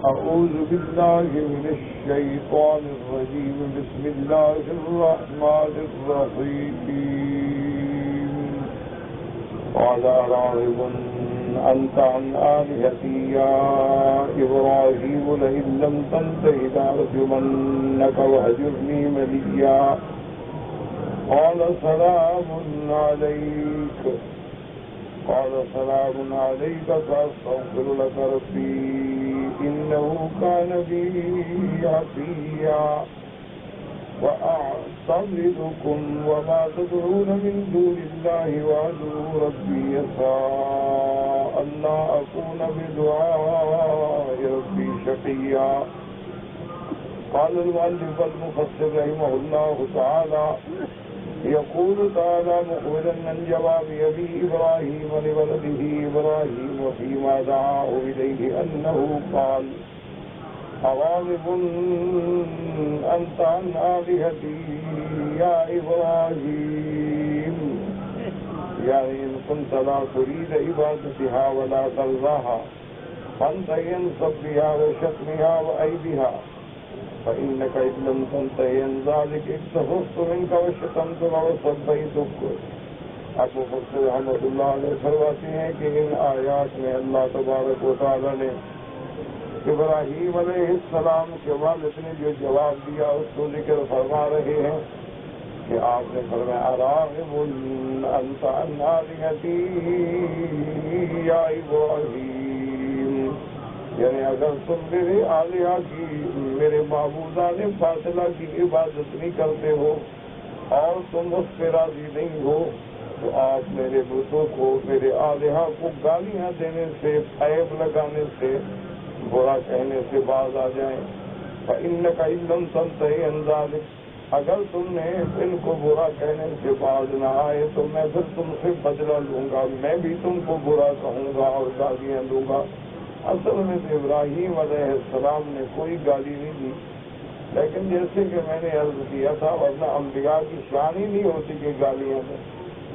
أعوذ بالله من الشيطان الرجيم. بسم الله الرحمن الرحيم. قال راغب أنت عن آلهتي يا إبراهيم لئن لم تنته لأرجمنك واهجرني مليا. قال سلام عليك سأستغفر لك ربي إنه كان بي حفيا. وأعتزلكم وما تدعون من دون الله وأدعو ربي عسى ألا أكون بدعاء ربي شقيا. قال المؤلف المفسر رحمه الله تعالى يقول تعالى مخبرا عن جواب أبي إبراهيم لولده إبراهيم وفيما دعاه إليه أنه قال أراغب أنت عن آلهتي يا إبراهيم، يعني إن كنت لا تريد عبادتها ولا ترضاها فانتهي عن سبها وشتمها وعيبها، فإنك إن لم تنتهي عن ذلك اجتهدت منك وشتمتك وسبيتك. ابو بکر رحمۃ اللہ علیہ فرماتے ہیں کہ ان آیات میں اللہ تبارک و تعالی نے ابراہیم علیہ السلام کے والد نے جو جواب دیا اس کو ذکر فرما رہے ہیں کہ آپ نے فرمایا راغب انت عن آلہتی یا ابراہیم، یعنی اگر تم میرے آلیہ کی، میرے معبودان فاصلہ کی عبادت نہیں کرتے ہو اور تم اس پہ راضی نہیں ہو تو آپ میرے بتوں کو، میرے آلیہ کو گالیاں دینے سے، عیب لگانے سے، برا کہنے سے باز آ جائیں۔ فإنك إن لم تنتهِ عن ذلك، اگر تم نے ان کو برا کہنے سے باز نہ آئے تو میں پھر تم سے بدلہ لوں گا، میں بھی تم کو برا کہوں گا اور گالیاں دوں گا۔ اصل میں تو ابراہیم علیہ السلام نے کوئی گالی نہیں دی، لیکن جیسے کہ میں نے عرض کیا تھا ورنہ انبیاء کی شان ہی نہیں ہوتی کہ گالیاں دیں۔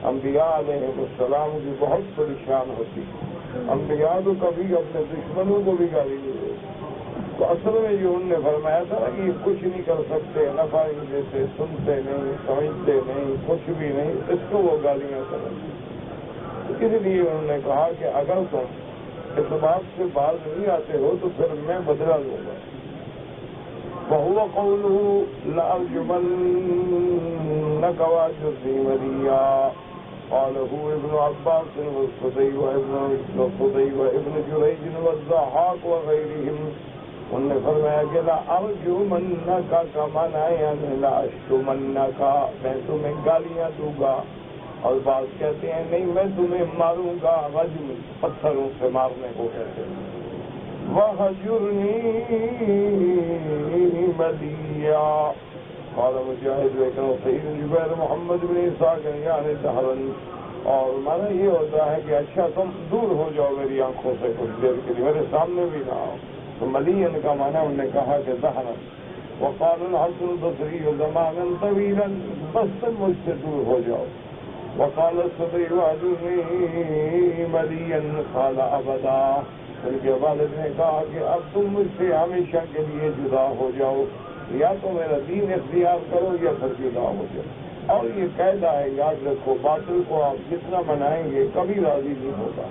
انبیاء علیہ السلام کی بہت بڑی شان ہوتی، انبیاء تو کبھی اپنے دشمنوں کو بھی گالی نہیں دیتے۔ تو اصل میں جو انہوں نے فرمایا تھا کہ یہ کچھ نہیں کر سکتے، نفع نہیں دیتے، سنتے نہیں، سمجھتے نہیں، کچھ بھی نہیں، اس کو وہ گالیاں کریں۔ اس لیے انہوں نے کہا کہ اگر تم اس بات سے باز نہیں آتے ہو تو پھر میں بدلہ لوں گا۔ وَهُوَ قَوْلُهُ لَأَرْجُمَنَّكَ وَأَهْجُرْنِي مَلِيًّا قَالَهُ ابن عباس والصدي وابن جريج والضحاك وغيرهم۔ انہوں نے فرمایا کہ لَأَرْجُمَنَّكَ کا معنی ہے یعنی لَأَشْتُمَنَّكَ، میں تمہیں گالیاں دوں گا، اور بعض کہتے ہیں نہیں میں تمہیں ماروں گا، رجم پتھروں سے مارنے کو کہتے ہیں۔ وَهَجُرْنِي مَلِيًّا قال مجاہد لیکن سعید جبیر محمد بن اسحاق یعنی دہرن، اور معنی یہ ہوتا ہے کہ اچھا تم دور ہو جاؤ میری آنکھوں سے کچھ دیر کے لیے، میرے سامنے بھی نہ آؤ۔ تو ملین کا معنی انہوں نے کہا کہ دہرن۔ وقال الحسن البصری زمانا طویلا، بس تم مجھ سے دور ہو جاؤ۔ وقال الصدی وَأَجُرْنِي مَلِيًّا قال ابدا، ان کے والد نے کہا کہ اب تم مجھ سے ہمیشہ کے لیے جدا ہو جاؤ، یا تو میرا دین اختیار کرو یا پھر جدا ہو جاؤ۔ اور یہ قاعدہ ہے یاد رکھو، باطل کو آپ جتنا منائیں گے کبھی راضی نہیں ہوگا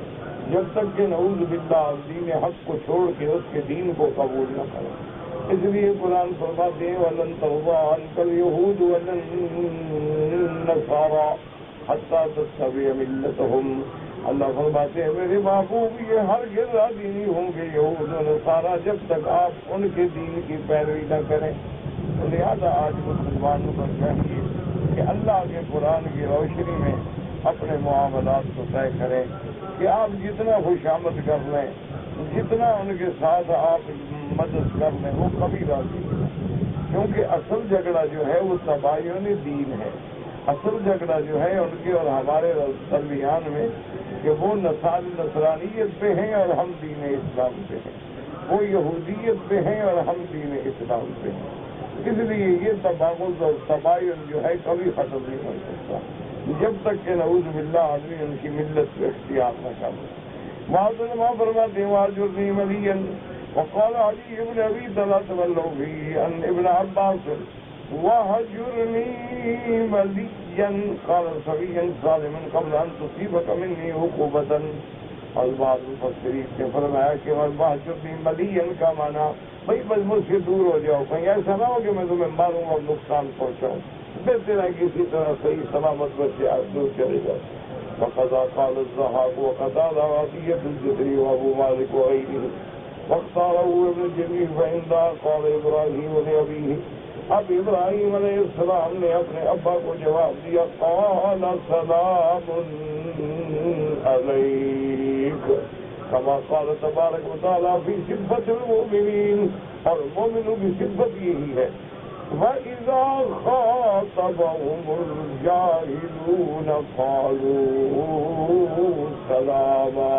جب تک کہ نعوذ باللہ دین حق کو چھوڑ کے اس کے دین کو قبول نہ کریں۔ اس لیے قرآن فرماتے ہیں وَلَن تَرْضَىٰ عَنكَ الْيَهُودُ وَلَا النَّصَارَىٰ حَتَّىٰ تَتَّبِعَ مِلَّتَهُمْ۔ اللہ فرماتے ہیں میرے محبوب یہ ہرگز راضی نہیں ہوں گے یہود و نصارہ جب تک آپ ان کے دین کی پیروی نہ کریں۔ لہذا آج مسلمانوں کو چاہیے کہ اللہ کے قرآن کی روشنی میں اپنے معاملات کو طے کریں کہ آپ جتنا خوشامد کر لیں، جتنا ان کے ساتھ آپ مدد کر لیں، وہ کبھی راضی نہیں، کیونکہ اصل جھگڑا جو ہے وہ تباین دین ہے۔ اصل جھگڑا جو ہے ان کے اور ہمارے درمیان میں کہ وہ نصرانیت پہ ہیں اور ہم دین اسلام پہ ہیں، وہ یہودیت پہ ہیں اور ہم دین اسلام پہ ہیں۔ اس لیے یہ تباغض اور تباین جو ہے کبھی ختم نہیں ہو سکتا جب تک کہ نعوذ باللہ آدمی ان کی ملت کو اختیار نہ کر لے۔ معاذ اللہ فرماتے ہیں وَأَجُرْنِي مَلِيًّا وقال علي بن أبي طلحة واللوفي عن ابن عباس وهجرني مليا قال سويا ظالما قبل أن تصيبك مني عقوبة. اور بعض مفسرین نے فرمایا کہ وَهَجُرْنِي مَلِيًّا کا معنی بھائی بس مجھ سے دور ہو جاؤ، کہیں ایسا نہ ہو کہ میں تمہیں ماروں اور نقصان پہنچاؤں، بہتر ہے کسی طرح صحیح سلامت بچے آپ دور چلے جاؤ. وقضى قال الضحاك وقتال عطية الجزري وأبو مالك وغيره واختاره ابن جرير فعندها قال إبراهيم لأبيه. اب ابراہیم علیہ السلام نے اپنے ابا کو جواب دیا قال سلام علیک کما قال تبارک و تعالیٰ فی صفت المؤمنین، اور مومنوں کی صفت یہی ہے وَإِذَا خَاطَبَهُمُ الْجَاهِلُونَ قَالُوا سَلَامًا،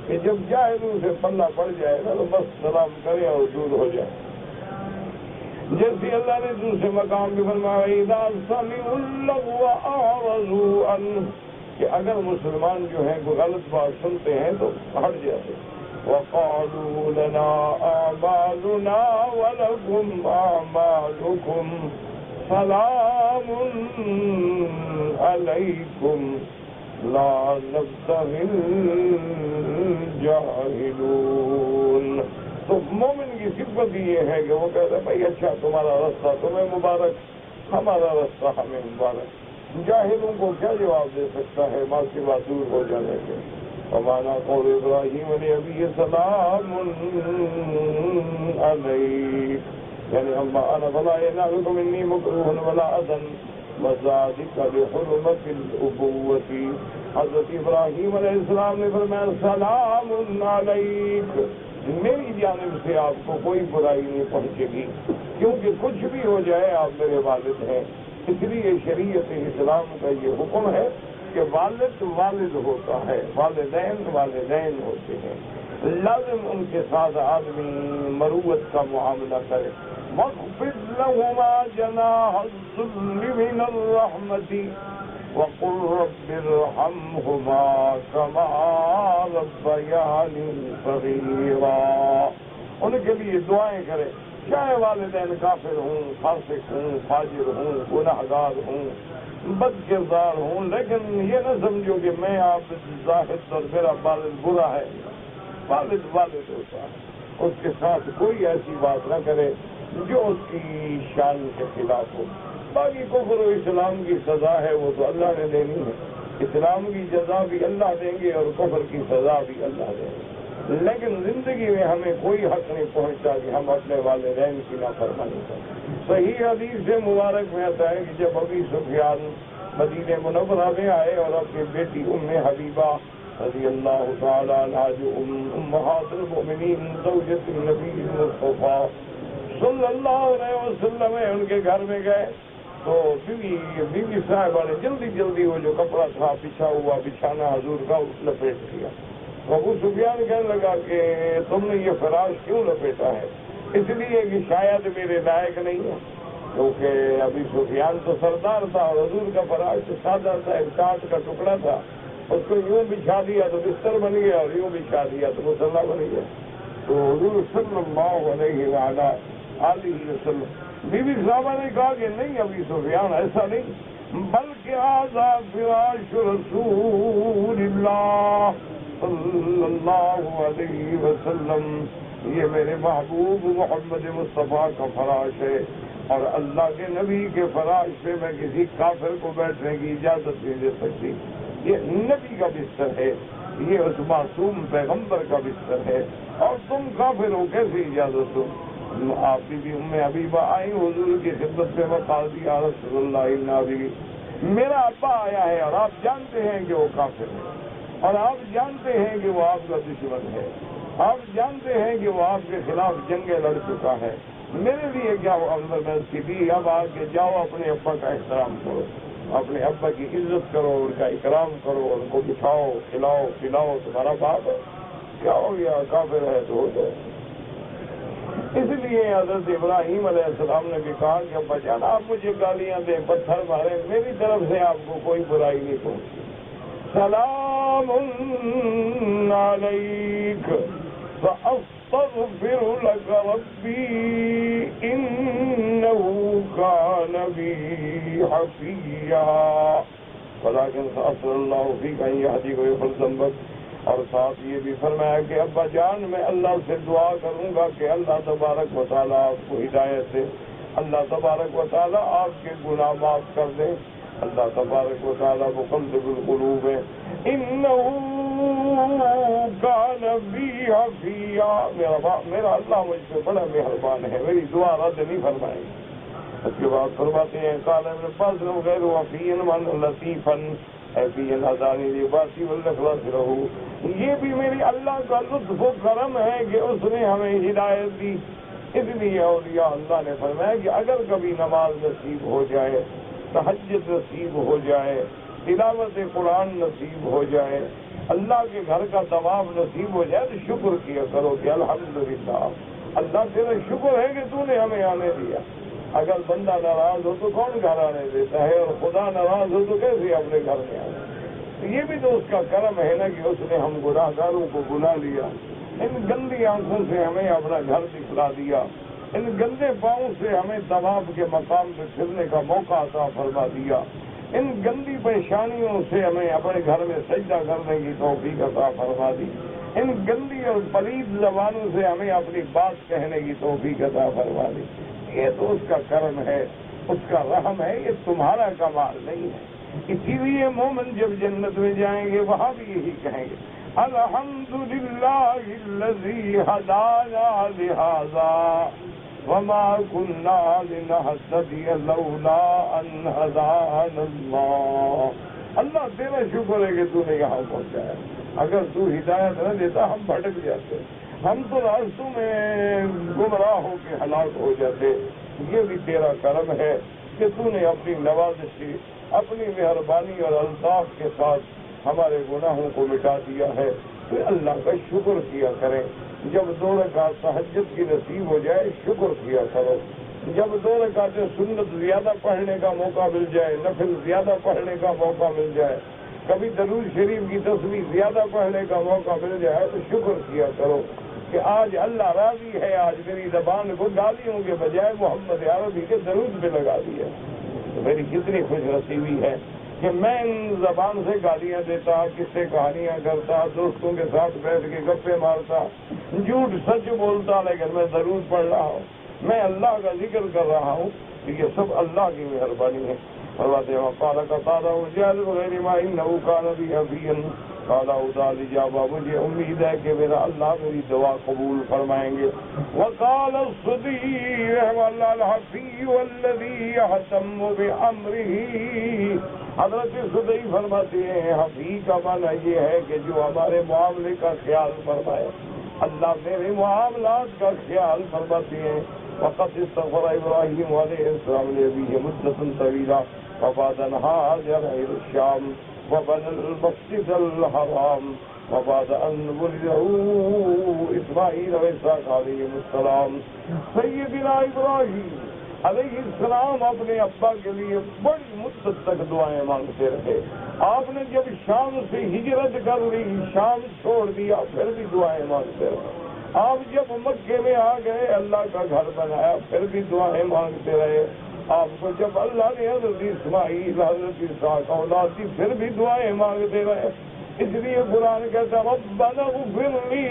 کہ جب جاہلوں سے پلہ پڑ جائے گا تو بس سلام کرے اور دور ہو جائے. جیسے اللہ نے دوسرے مقام بھی فرمایا اذا سمعوا اللغو اعرضوا عنہ، کہ اگر مسلمان جو ہیں کوئی غلط بات سنتے ہیں تو ہٹ جاتے. وقالوا لنا اعمالنا ولکم اعمالکم سلام علیکم لا نبتغي الجاہلون. تو مومن کی صفت یہ ہے کہ وہ کہتا ہے بھائی اچھا تمہارا رستہ تمہیں مبارک، ہمارا رستہ ہمیں مبارک. جاہلوں کو کیا جواب دے سکتا ہے ماں سے بات دور ہو جانے کے. ومانا قول ابراہیم علیہ ابی سلام علیک، یعنی اما انا فلا ینالکم انی مکروہ ولا اذن وذالک بحرمت الابوۃ. حضرت ابراہیم علیہ السلام نے فرمایا سلام علیک، میری جانب سے آپ کو کوئی برائی نہیں پہنچے گی، کیونکہ کچھ بھی ہو جائے آپ میرے والد ہیں. اس لیے شریعت اسلام کا یہ حکم ہے کہ والد والد ہوتا ہے، والدین والدین ہوتے ہیں، لازم ان کے ساتھ آدمی مروت کا معاملہ کرے. وَاخْفِضْ لَهُمَا جَنَاحَ الذُّلِّ مِنَ الرَّحْمَةِ وَقُلْ رَبِّ ارْحَمْهُمَا كَمَا رَبَّيَانِي صَغِيرًا. ان کے لیے دعائیں کرے، چاہے والدین کافر ہوں، فاسق ہوں، فاجر ہوں، گناہگار ہوں، بد کردار ہوں، لیکن یہ نہ سمجھو کہ میں آپ زاہد اور میرا والد برا ہے. والد والد ہوتا ہے، اس کے ساتھ کوئی ایسی بات نہ کرے جو اس کی شان کے خلاف ہو. باقی کفر و اسلام کی سزا ہے وہ تو اللہ نے دینی ہے، اسلام کی جزا بھی اللہ دیں گے اور کفر کی سزا بھی اللہ دیں گے. لیکن زندگی میں ہمیں کوئی حق نہیں پہنچتا کہ ہم اپنے والدین کی نافرمانی کریں. صحیح حدیث سے مبارک میں آتا ہے کہ جب ابی سفیان مدینہ منورہ میں آئے اور اپنی بیٹی ام حبیبہ رضی اللہ تعالیٰ عنہا جو امہات المؤمنین زوجۃ النبی مصطفیٰ صلی اللہ علیہ وسلم ان کے گھر میں گئے تو بیوی صاحبہ نے جلدی جلدی وہ جو کپڑا تھا بچھا ہوا بچھانا حضور کا لپیٹ دیا. ابو سفیان کہنے لگا کہ تم نے یہ فراش کیوں لپیٹا ہے؟ اس لیے کہ شاید میرے لائق نہیں ہے، کیونکہ ابھی سفیان تو سردار تھا اور حضور کا فراش سادہ تھا، ایک ٹاٹ کا ٹکڑا تھا. اس کو یوں بچھا دیا تو بستر بن گیا اور یوں بچھا دیا تو مصلی بن گیا. تو حضور صلی اللہ علیہ وآلہ وسلم بیوی صاحبہ نے کہا کہ نہیں ابھی سفیان ایسا نہیں، بلکہ آزاد فراش رسول اللہ صلی اللہ علیہ وسلم، یہ میرے محبوب محمد مصطفیٰ کا فراش ہے، اور اللہ کے نبی کے فراش پہ میں کسی کافر کو بیٹھنے کی اجازت نہیں دے سکتی. یہ نبی کا بستر ہے، یہ اس معصوم پیغمبر کا بستر ہے، اور تم کافر ہو کیسے اجازت دو؟ آپ بھی ام حبیبہ آئی حضور کی خدمت میں وقال دیا رسول اللہ نبی میرا ابا آیا ہے اور آپ جانتے ہیں کہ وہ کافر ہے، اور آپ جانتے ہیں کہ وہ آپ کا دشمن ہے، آپ جانتے ہیں کہ وہ آپ کے خلاف جنگیں لڑ چکا ہے. میرے لیے کیا میں سیدھی اب آ کے جاؤ اپنے ابا کا احترام کرو، اپنے ابا کی عزت کرو، ان کا اکرام کرو، ان کو بٹھاؤ کھلاؤ پلاؤ. تمہارا باپ ہے کیا ہو گیا کافر ہے تو ہو جائے. اس لیے حضرت ابراہیم علیہ السلام نے بھی کہا کہ ابا جان آپ مجھے گالیاں دیں پتھر مارے، میری طرف سے آپ کو کوئی برائی نہیں پہنچی. سلام علیک أستغفر لك ربي إنه كان بي حفيا ولكن سأصل الله فيك أن يهديك ويغفر ذنبك. اور ساتھ یہ بھی فرمایا کہ ابا جان میں اللہ سے دعا کروں گا کہ اللہ تبارک و تعالیٰ آپ کو ہدایت دے، اللہ تبارک و تعالیٰ آپ کے گناہ معاف کر دے. اللہ تبارک و تعالیٰ مقلب القلوب ہے. انہ کان بی حفیا، میرا اللہ مجھ پہ بڑا مہربان ہے، میری دعا رد نہیں فرمائے. اس کے بعد فرماتے ہیں قال ابن عباس غیر وفی من لطیفا حفین ادانی لباسی والاخلاص رہو. یہ بھی میری اللہ کا لطف و کرم ہے کہ اس نے ہمیں ہدایت دی. اس لیے اولیاء اللہ نے فرمایا کہ اگر کبھی نماز نصیب ہو جائے، تہجد نصیب ہو جائے، تلاوت قرآن نصیب ہو جائے، اللہ کے گھر کا طواف نصیب ہو جائے تو شکر کیا کرو کہ الحمدللہ اللہ تیرا شکر ہے کہ تو نے ہمیں آنے دیا. اگر بندہ ناراض ہو تو کون گھر آنے دیتا ہے، اور خدا ناراض ہو تو کیسے اپنے گھر میں آنے. یہ بھی تو اس کا کرم ہے نا کہ اس نے ہم گناہ گاروں کو بلا لیا، ان گندی آنکھوں سے ہمیں اپنا گھر دکھلا دیا، ان گندے پاؤں سے ہمیں طواف کے مقام پہ پھرنے کا موقع عطا فرما دیا، ان گندی پریشانیوں سے ہمیں اپنے گھر میں سجدہ کرنے کی توفیق عطا فرما دی، ان گندی اور پلید زبانوں سے ہمیں اپنی بات کہنے کی توفیق عطا فرما دی. یہ تو اس کا کرم ہے، اس کا رحم ہے، یہ تمہارا کمال نہیں ہے. اسی لیے مومن جب جنت میں جائیں گے وہاں بھی یہی کہیں گے الحمدللہ الذی ہدانا لہذا وما كنا لنهتدی لولا ان ہدانا اللہ. اللہ تیرا شکر ہے کہ تو نے یہاں پہنچایا، اگر تو ہدایت نہ دیتا ہم بھٹک جاتے، ہم تو راستوں میں گمراہ ہو کے ہلاک ہو جاتے. یہ بھی تیرا کرم ہے کہ تو نے اپنی نوازشی، اپنی مہربانی اور الطاف کے ساتھ ہمارے گناہوں کو مٹا دیا ہے. تو اللہ کا شکر کیا کریں. جب 2 رکعت تہجد کی نصیب ہو جائے شکر کیا کرو. جب 2 رکعت سنت زیادہ پڑھنے کا موقع مل جائے، نفل زیادہ پڑھنے کا موقع مل جائے، کبھی درود شریف کی تسبیح زیادہ پڑھنے کا موقع مل جائے تو شکر کیا کرو کہ آج اللہ راضی ہے، آج میری زبان کو گالیوں کے بجائے محمد عربی کے درود پہ لگا دیا. تو میری کتنی خوش نصیبی ہے کہ میں ان زبان سے گالیاں دیتا، کس سے کہانیاں کرتا، دوستوں کے ساتھ بیٹھ کے گپے مارتا، جھوٹ سچ بولتا، لیکن میں درود پڑھ رہا ہوں، میں اللہ کا ذکر کر رہا ہوں. یہ سب اللہ کی مہربانی ہے. فرماتے ہیں قال قتادہ وجعل غیر ما انه كان بي حفيا قال اودال اجابہ، مجھے امید ہے کہ میرا اللہ میری دعا قبول فرمائیں گے. وقال الصديق رحمه الله الحفي والذي يهتم بامره. حضرت صدیق فرماتے ہیں حفی کا معنی یہ ہے کہ جو ہمارے معاملے کا خیال فرمائے. اللہ میرے معاملات کا خیال فرماتے ہیں. وقد استغفر ابراہیم علیہ السلام لأبیہ مدة طویلہ وبعد ان هاجر إلى الشام وبنى المسجد الحرام وبعد ان ولده اسماعیل واسحاق علیہم السلام. سیدنا ابراہیم علیہ السلام اپنے ابا کے لیے بڑی مدت تک دعائیں مانگتے رہے. آپ نے جب شام سے ہجرت کر لی، شام چھوڑ دیا، پھر بھی دعائیں مانگتے رہے. آپ جب مکے میں آ گئے، اللہ کا گھر بنایا، پھر بھی دعائیں مانگتے رہے. آپ کو جب اللہ نے حضرت اسماعیل حضرت اسحاق اولاد دی، پھر بھی دعائیں مانگتے رہے. اس لیے قرآن کہتا ربنا اغفر لی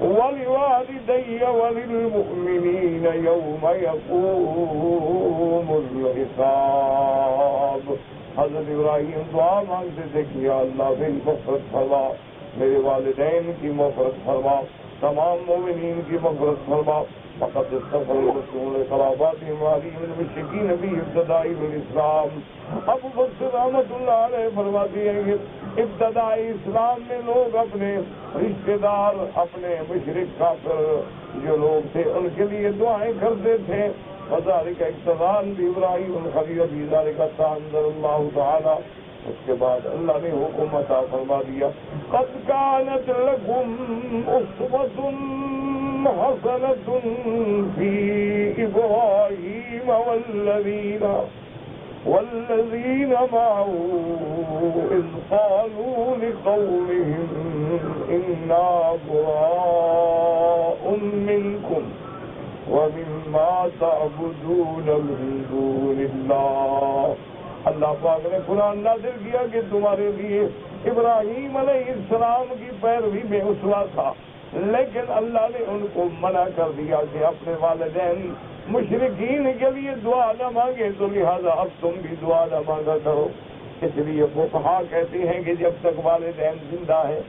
ولوالدی وللمؤمنین یوم یقوم الحساب. حضرت ابراہیم دعا مانگتے تھے کہ یا اللہ میری مغفرت فرما، میرے والدین کی مغفرت فرما، تمام مومنین کی مغفرت فرما. فقط استغفر رسول خراباتهم وعليهم المشركين في ابتداء الاسلام. ابو بکر رحمۃ اللہ علیہ فرماتے ہیں کہ ابتدائی اسلام میں لوگ اپنے رشتے دار، اپنے مشرک کافر جو لوگ تھے ان کے لیے دعائیں کرتے تھے. وذلك اقتداء بابراہیم الخلیل في ذلك انزل اللہ تعالی. اس کے بعد اللہ نے حکم عطا فرما دیا قد كانت لكم اسوة حسنة في ابراہیم والذین والذين معه إذ قالوا لقومهم إنا براء منكم ومما تعبدون من دون الله. اللہ پاک نے قرآن نازل کیا کہ تمہارے لیے ابراہیم علیہ السلام کی پیروی میں اسوہ تھا، لیکن اللہ نے ان کو منع کر دیا کہ اپنے والدین مشرکین کے لیے دعا نہ مانگے، تو لہذا اب تم بھی دعا نہ مانگا کرو. اس لیے فقہا کہتے ہیں کہ جب تک والدین زندہ ہیں،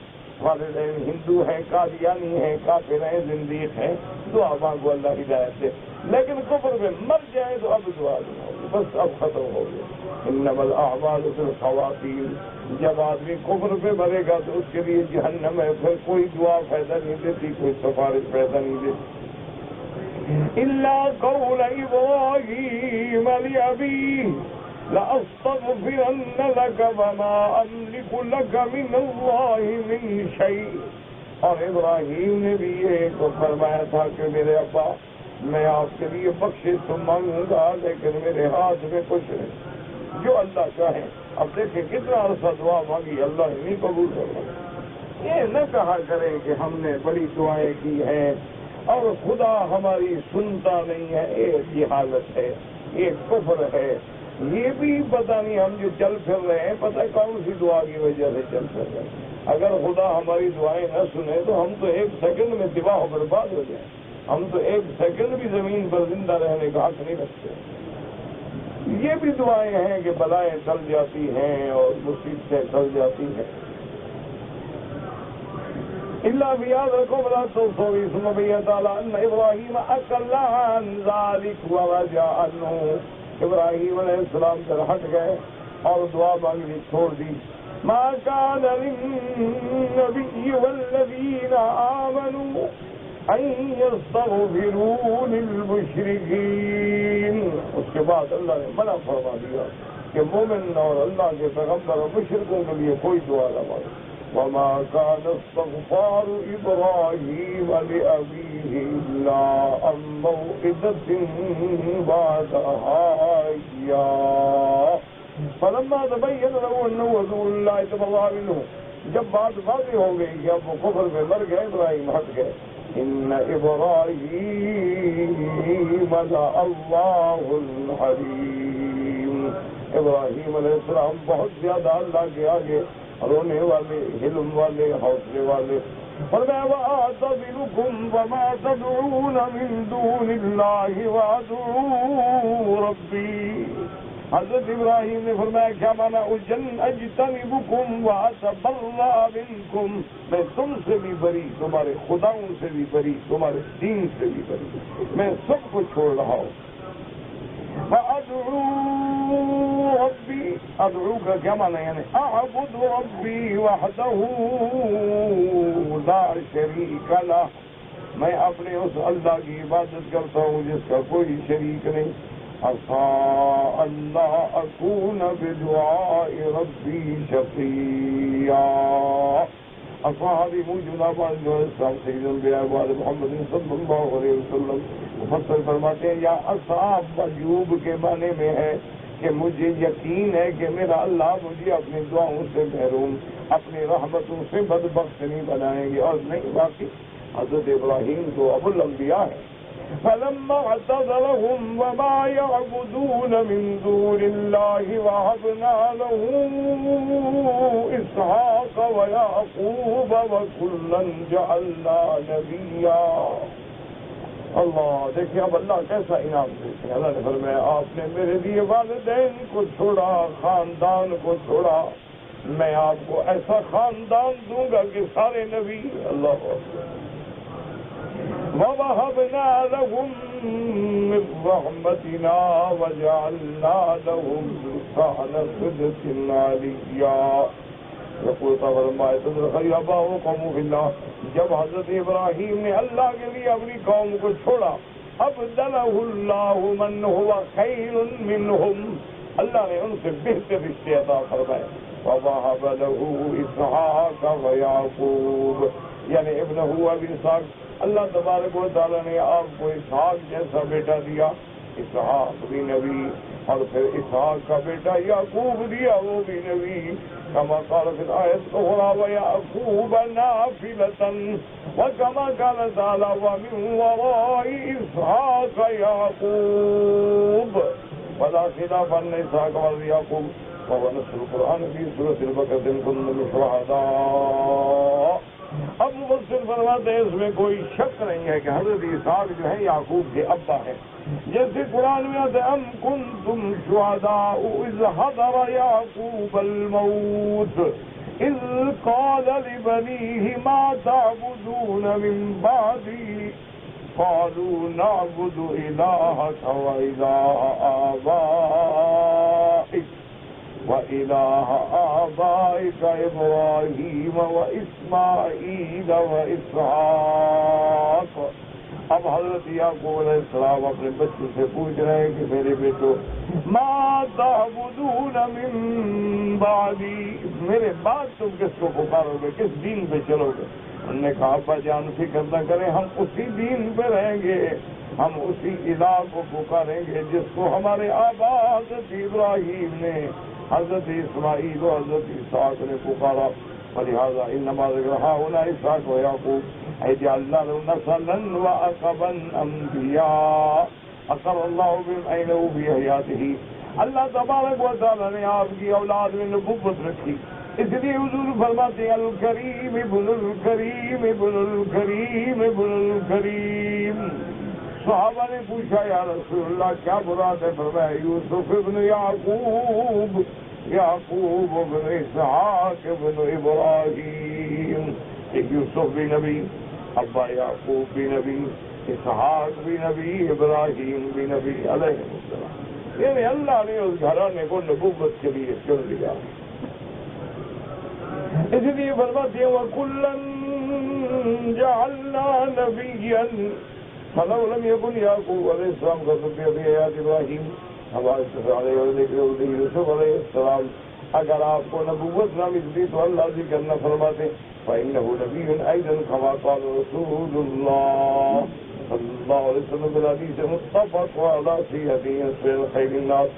والدین ہندو ہیں، قادیانی ہیں، کافر ہیں، زندیق ہیں، دعا مانگو اللہ ہدایت دے. لیکن کفر میں مر جائیں تو اب دعا نہیں ہوگی، بس اب ختم ہو گیا. انما الاعمال بالخواتیم. جب آدمی کفر پہ مرے گا تو اس کے لیے جہنم ہے، پھر کوئی دعا فائدہ نہیں دیتی، کوئی سفارش فائدہ نہیں دیتی. إلا قول إبراهيم لأبيه لأستغفرن لك وما أملك لك من الله من شيء. اور ابراہیم نے بھی یہ کو فرمایا تھا کہ میرے ابا میں آپ کے لیے بخشش تو مانگوں گا، لیکن میرے ہاتھ میں کچھ نہیں، جو اللہ چاہے. اب دیکھیں کتنا عرصہ دعا مانگی، اللہ نہیں قبول کرنا. یہ نہ کہا کرے کہ ہم نے بڑی دعائیں کی ہیں اور خدا ہماری سنتا نہیں ہے. یہ حالت ہے، یہ کفر ہے. یہ بھی پتہ نہیں ہم جو چل پھر رہے ہیں پتہ کون سی دعا کی وجہ سے چل پھر رہے ہیں. اگر خدا ہماری دعائیں نہ سنے تو ہم تو ایک سیکنڈ میں تباہ و برباد ہو جائیں. ہم تو ایک سیکنڈ بھی زمین پر زندہ رہنے کا حق نہیں رکھتے. یہ بھی دعائیں ہیں کہ بلائیں ٹل جاتی ہیں اور مصیبتیں ٹل جاتی ہیں. اللہ بیاد رکھو بلا تو سوئی سنبی تعالیٰ ان ابراہیم اکل عن ذالک ورجع عنہ. ابراہیم علیہ السلام سے ہٹ گئے اور دعا مانگنی چھوڑ دی. ما كان للنبي والذين آمنوا أن يستغفروا للمشركين. اس کے بعد اللہ نے منع فرما دیا کہ مومن اور اللہ کے پیغمبر اور مشرکوں کے لیے کوئی دعا نہ مانگے. وما كان استغفار إبراهيم لأبيه إلا عن موعدة وعدها إياه فلما تبين له أنه عدو لله تبرأ منه. جب بات واضح ہو گئی کہ اب وہ کفر میں مر گئے، ابراہیم ہٹ گئے. ان ابراہیم لأواه حلیم. ابراہیم علیہ السلام بہت زیادہ اللہ کے آگے رونے والے، حلم والے، حوصلے والے. فرمایا وَأَعْتَزِلُكُمْ وَمَا تَدْعُونَ مِن دُونِ اللَّهِ وَأَدْعُو رَبِّي. حضرت ابراہیم نے فرمایا کیا مانا اجتنبکم واتبرأ منکم. میں تم سے بھی بری، تمہارے خداؤں سے بھی بری، تمہارے دین سے بھی بری، میں سب کو چھوڑ رہا ہوں. وادعو ربی. ادعو کا کیا مانا یعنی اعبد ربی وحدہ لا شریک لہ. میں اپنے اس اللہ کی عبادت کرتا ہوں جس کا کوئی شریک نہیں. عسى ألا أكون بدعاء ربي شقيا. أصحابي موجود آباد جو اسلام سید الانبیاء محمد صلی اللہ علیہ وسلم مفسر فرماتے ہیں یا اصحاب مجوب کے معنی میں ہے کہ مجھے یقین ہے کہ میرا اللہ مجھے اپنی دعاؤں سے محروم، اپنی رحمتوں سے بدبخت نہیں بنائیں گے. اور نہیں باقی حضرت ابراہیم تو ابو الانبیاء ہے. فلما اعتزلهم وما يعبدون من دون الله وهبنا له إسحاق ويعقوب وكلا جعلنا نبيا. اللہ دیکھیں اب اللہ کیسا انعام دیتے ہیں. اللہ نے فرمایا آپ نے میرے لیے والدین کو چھوڑا، خاندان کو چھوڑا، میں آپ کو ایسا خاندان دوں گا کہ سارے نبی. اللہ وَوَهَبْنَا لَهُم مِّن رَّحْمَتِنَا وَجَعَلْنَا لَهُمْ لِسَانَ صِدْقٍ عَلِيًّا. يقول فرمایا آباؤکم فی اللہ. جب حضرت ابراہیم نے اللہ کے لیے اپنی قوم کو چھوڑا، ابدلہ اللہ من هو خیر منہم. اللہ نے ان سے بہتر رشتے عطا فرمائے. وَوَهَبَ لَهُ إِسْحَاقَ وَيَعْقُوبَ یعنی ابنہ ابی اسحاق. اللہ تبارک و تعالیٰ نے آپ کو اسحاق جیسا بیٹا دیا. اسحاق بھی نبی، اور پھر اسحاق کا بیٹا یعقوب دیا، وہ بھی نبی، كما قال في الآية الأخرى ويعقوب نافلة، وكما قال تعالى ومن وراء إسحاق يعقوب ولا خلاف أن إسحاق ويعقوب وهو نص القرآن في سورة البقرة إن كنتم شهداء. اب مفسر فرماتے ہیں اس میں کوئی شک نہیں ہے کہ حضرت اسحاق جو ہے یعقوب کے ابا ہیں. جیسے قرآن میں آتا ہے ام کنتم شہداء اذ حضر یعقوب الموت اذ قال لبنیہ ما تعبدون من بعدی قالوا نعبد الہک وإله آبائك إبراهيم وإسماعيل وإسحاق. اب حضرت یعقوب علیہ السلام اپنے بچوں سے پوچھ رہے ہیں کہ میرے بیٹو ما تعبدون من بعدی، میرے بعد تم کس کو پکارو گے، کس دین پہ چلو گے؟ انہوں نے کہا ابا جان فکر نہ کریں، ہم اسی دین پہ رہیں گے، ہم اسی الہ کو پکاریں گے جس کو ہمارے آبا حضرت ابراہیم نے، حضرت اسماعیل و حضرت اسحاق نے پکارا. ولہذا انما ذکر هؤلاء اسحاق و یعقوب جعلنا له نسلا وعقبا انبیاء اقر اللہ بهم عینه فی حیاته. اللہ تبارک و تعالی نے آپ کی اولاد میں نبوت رکھی، اس لیے حضور فرماتے ہیں الکریم ابن الکریم ابن الکریم ابن الکریم. صحابہ نے پوچھا یا رسول اللہ کیا مراد ہے؟ فرمایا یوسف ابن یعقوب، یعقوب ابن اسحاق ابن ابراہیم. ایک یوسف بھی نبی، ابا یعقوب بھی نبی، اسحاق بھی نبی، ابراہیم بھی نبی علیہ السلام. یعنی اللہ نے اس گھرانے کو نبوت کے لیے چن لیا. اس لیے فرماتے ہیں وَكُلًّا جَعَلْنَا نَبِيًّا فلو لم يكن یعقوب علیہ السلام کا ذکر بھی حیات ابراہیم علیہ یوسف علیہ السلام، اگر آپ کو نبوت نہ ملتی تو اللہ ذکر نہ فرماتے. فإنه نبي أيضا كما قال رسول الله صلى الله عليه وسلم بالحديث متفق على صحته خير الناس.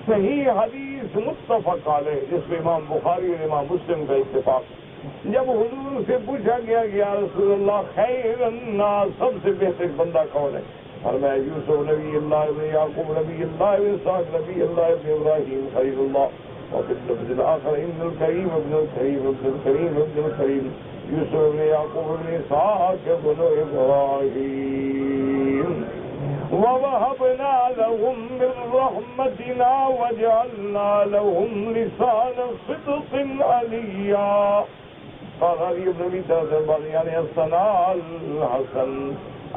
صحیح حدیث متفق علیہ جس میں امام بخاری اور امام مسلم کا اتفاق. جب حضور سے پوچھا گیا کہ یا رسول اللہ خیر الناس سب سے بہتر بندہ کون ہے؟ فرمایا یوسف نبی اللہ ابن یعقوب نبی اللہ ابن اسحاق نبی اللہ ابن ابراہیم خلیل اللہ. وفي اللفظ الآخر إن الكريم ابن الكريم ابن الكريم ابن الكريم يوسف ابن يعقوب ابن إسحاق ابن إبراهيم. ووهبنا لهم من رحمتنا وجعلنا لهم لسان صدق عليا. قال علي بن ابي طالب یعنی الثناء الحسن.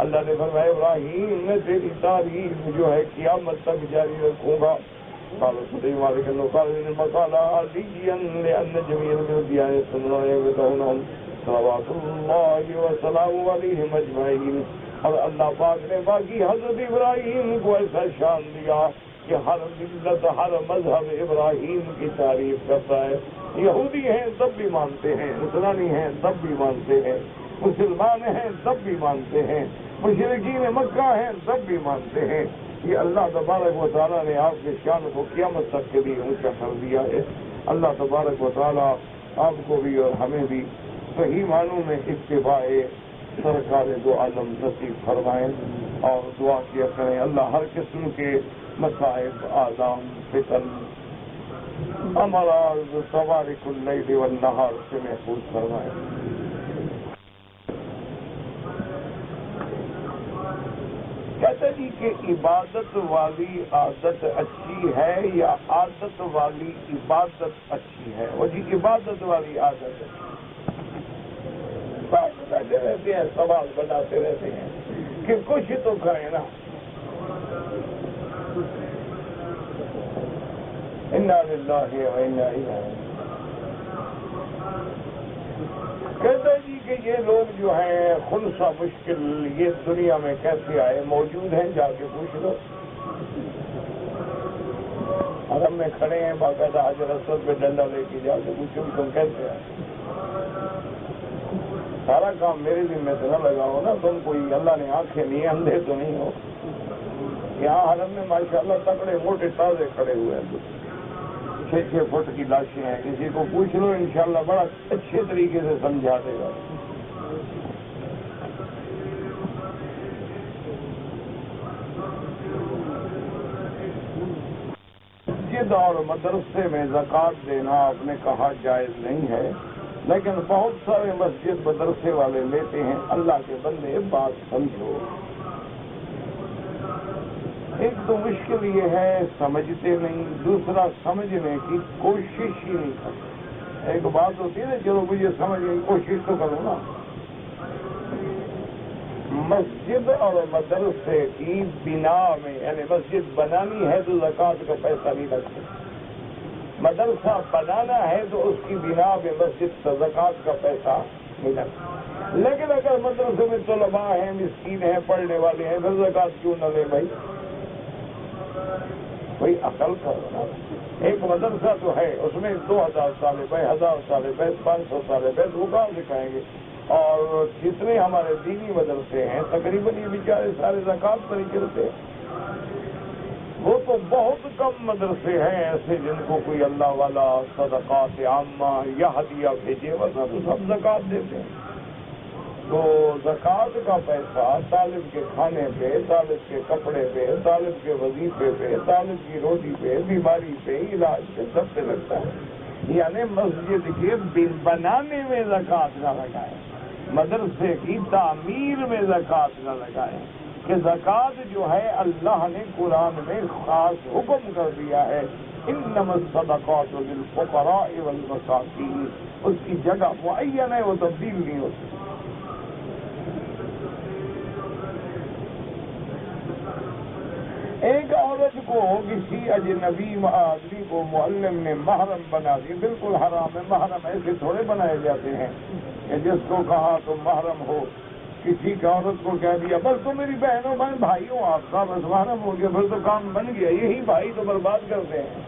اللہ نے فرمایا ابراہیم میں تیری تعریف جو ہے قیامت تک جاری رکھوں گا. قال سليمان انه قال المقال عليا لان جميع الانبياء يصلون ويبتغونهم صلوات الله وسلامه عليهم اجمعين. اور اللہ پاک نے باقی حضرت ابراہیم کو ایسا شان دیا کہ ہر ملت ہر مذہب ابراہیم کی تعریف کرتا ہے. یہودی ہیں تب بھی مانتے ہیں، نصرانی ہیں تب بھی مانتے ہیں، مسلمان ہیں تب بھی مانتے ہیں، مشرکین مکہ ہیں تب بھی مانتے ہیں. یہ اللہ تبارک و تعالیٰ نے آپ کے شان کو قیامت تک کے لیے اونچا کر دیا ہے. اللہ تبارک و تعالیٰ آپ کو بھی اور ہمیں بھی صحیح معنوں میں اتباع سرکار دو عالم نصیب فرمائیں اور دعا کیا کریں اللہ ہر قسم کے مصائب آزام فتن امراض سوارق اللیل والنہار سے محفوظ فرمائیں. کہتے جی کہ عبادت والی عادت اچھی ہے یا عادت والی عبادت اچھی ہے؟ وہ جی عبادت والی عادت ہے. بیٹھے رہتے ہیں سوال بناتے رہتے ہیں کہ کچھ تو کریں نا. انا للہ و انا الیہ. کہتے جی کہ یہ لوگ جو ہیں خلصہ مشکل یہ دنیا میں کیسے آئے؟ موجود ہیں جا کے پوچھ لو. حرم میں کھڑے ہیں باقاعدہ حجر اسود پہ ڈنڈا لے کے جا کے پوچھو تم کیسے آئے. سارا کام میرے ذمہ سے نہ لگاؤ نا. تم کوئی اللہ نے آنکھیں نہیں اندھے تو نہیں ہو. یہاں حرم میں ماشاءاللہ تکڑے موٹے تازے کھڑے ہوئے ہیں، 6 فٹ کی لاشیں ہیں، کسی کو پوچھ لو انشاءاللہ بڑا اچھے طریقے سے سمجھا دے گا۔ مسجد اور مدرسے میں زکوٰۃ دینا آپ نے کہا جائز نہیں ہے، لیکن بہت سارے مسجد مدرسے والے لیتے ہیں۔ اللہ کے بندے بات سمجھو، ایک تو مشکل یہ ہے سمجھتے نہیں، دوسرا سمجھنے کی کوشش ہی نہیں کرتے۔ ایک بات ہوتی ہے نا، چلو مجھے سمجھنے کی کوشش تو کرو نا۔ مسجد اور مدرسے کی بنا میں، یعنی مسجد بنانی ہے تو زکوٰۃ کا پیسہ نہیں لگتا، مدرسہ بنانا ہے تو اس کی بنا میں مسجد سے زکوٰۃ کا پیسہ نہیں لگتا۔ لیکن اگر مدرسے میں طلباء ہیں، مسکین ہیں، پڑھنے والے ہیں، پھر زکوٰۃ کیوں نہ لے بھائی؟ کوئی عقل کرو نا۔ ایک مدرسہ تو ہے، اس میں 2000 طالب ہے، 1000 طالب ہے، 500 طالب ہے، وہ کہاں سکھائیں گے؟ اور جتنے ہمارے دینی مدرسے ہیں تقریباً یہ بیچارے سارے زکوٰۃ پر ہی چلتے ہیں۔ وہ تو بہت کم مدرسے ہیں ایسے جن کو کوئی اللہ والا صدقات عامہ یا ہدیہ بھیجے، ورنہ تو سب زکوٰۃ دیتے ہیں۔ تو زکوٰۃ کا پیسہ طالب کے کھانے پہ، طالب کے کپڑے پہ، طالب کے وظیفے پہ، طالب کی روٹی پہ، بیماری پہ، علاج پہ، سب سے لگتا ہے۔ یعنی مسجد کے بنانے میں زکوٰۃ نہ لگائیں، مدرسے کی تعمیر میں زکوٰۃ نہ لگائیں، کہ زکوٰۃ جو ہے اللہ نے قرآن میں خاص حکم کر دیا ہے، انما الصدقات للفقراء والمساکین، اس کی جگہ معین ہے، وہ تبدیل نہیں ہوتی۔ ایک عورت کو کسی اجنبی آدمی کو معلم نے محرم بنا دی، بالکل حرام ہے۔ محرم ایسے تھوڑے بنائے جاتے ہیں کہ جس کو کہا تو محرم ہو، کسی کی عورت کو کہہ دیا بس تو میری بہنوں میں بھائی ہوں آپ کا، بس محرم ہو گیا، پھر تو کام بن گیا۔ یہی بھائی تو برباد کرتے ہیں،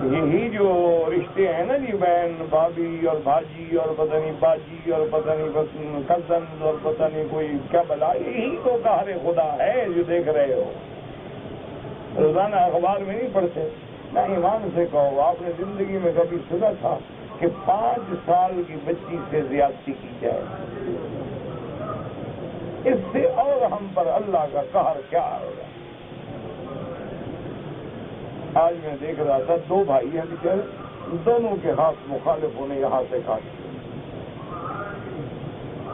یہی جو رشتے ہیں نا جی، بہن بھابھی اور بھاجی اور پتہ نہیں باجی اور پتہ نہیں کزن اور پتہ نہیں کوئی کیا بلا، یہی تو قہر خدا ہے جو دیکھ رہے ہو۔ روزانہ اخبار میں نہیں پڑھتے؟ نہ ایمان سے کہو، آپ نے زندگی میں کبھی سنا تھا کہ 5 سال کی بچی سے زیادتی کی جائے؟ اس سے اور ہم پر اللہ کا قہر کیا ہوگا؟ آج میں دیکھ رہا تھا 2 بھائی ہیں بیچارے، دونوں کے ہاتھ مخالفوں نے یہاں سے کاٹے،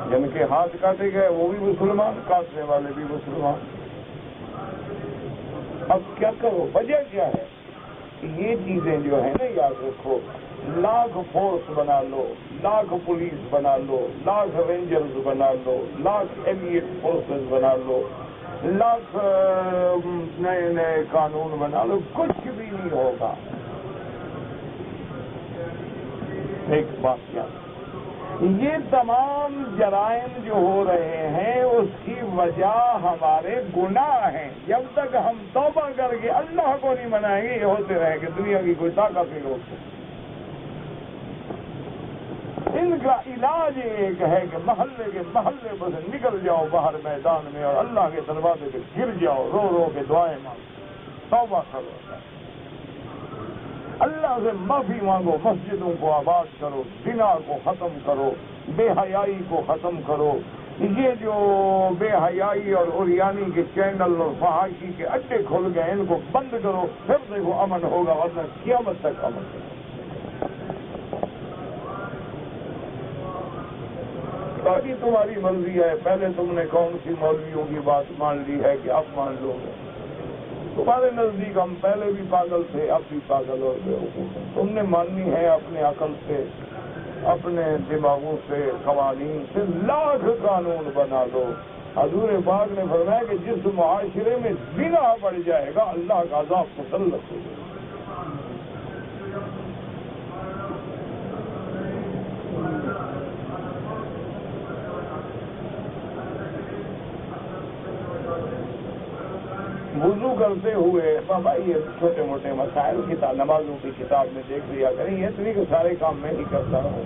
جن کے ہاتھ کاٹے گئے وہ بھی مسلمان، کاٹنے والے بھی مسلمان۔ اب کیا کرو؟ وجہ کیا ہے؟ یہ چیزیں جو ہے نا، یاد رکھو، لاکھ فورس بنا لو، لاکھ پولیس بنا لو، لاکھ رینجرز بنا لو، لاکھ ایلیٹ فورسز بنا لو، لاکھ نئے نئے قانون بنا لو، کچھ بھی نہیں ہوگا۔ ایک بات کیا، یہ تمام جرائم جو ہو رہے ہیں اس کی وجہ ہمارے گناہ ہیں۔ جب تک ہم توبہ کر کے اللہ کو نہیں منائیں گے، یہ ہوتے رہیں گے، دنیا کی کوئی طاقت نہیں روک سکتی۔ ان کا علاج ایک ہے کہ محلے کے محلے بس نکل جاؤ باہر میدان میں اور اللہ کے دروازے پہ گر جاؤ، رو رو کے دعائیں مانگو، توبہ کرو، اللہ سے معافی مانگو، مسجدوں کو آباد کرو، زنا کو ختم کرو، بے حیائی کو ختم کرو۔ یہ جو بے حیائی اور عریانی کے چینل اور فحاشی کے اڈے کھل گئے، ان کو بند کرو، پھر دیکھو امن ہوگا، ورنہ قیامت تک امن ہوگا۔ باقی تمہاری مرضی ہے، پہلے تم نے کون سی مولویوں کی بات مان لی ہے کہ اب مان لو گے؟ تمہارے نزدیک ہم پہلے بھی پاگل تھے، اب بھی پاگل اور بیوقوف ہیں۔ تم نے ماننی ہے اپنے عقل سے، اپنے دماغوں سے، قوانین سے، لاکھ قانون بنا لو۔ حضور پاک نے فرمایا کہ جس معاشرے میں زنا بڑھ جائے گا اللہ کا عذاب مسلط ہو جائے گا۔ وضو کرتے ہوئے بابا یہ چھوٹے موٹے مسائل نمازوں کی کتاب میں دیکھ لیا کریں، یہ اتنی کہ سارے کام میں ہی کرتا ہوں،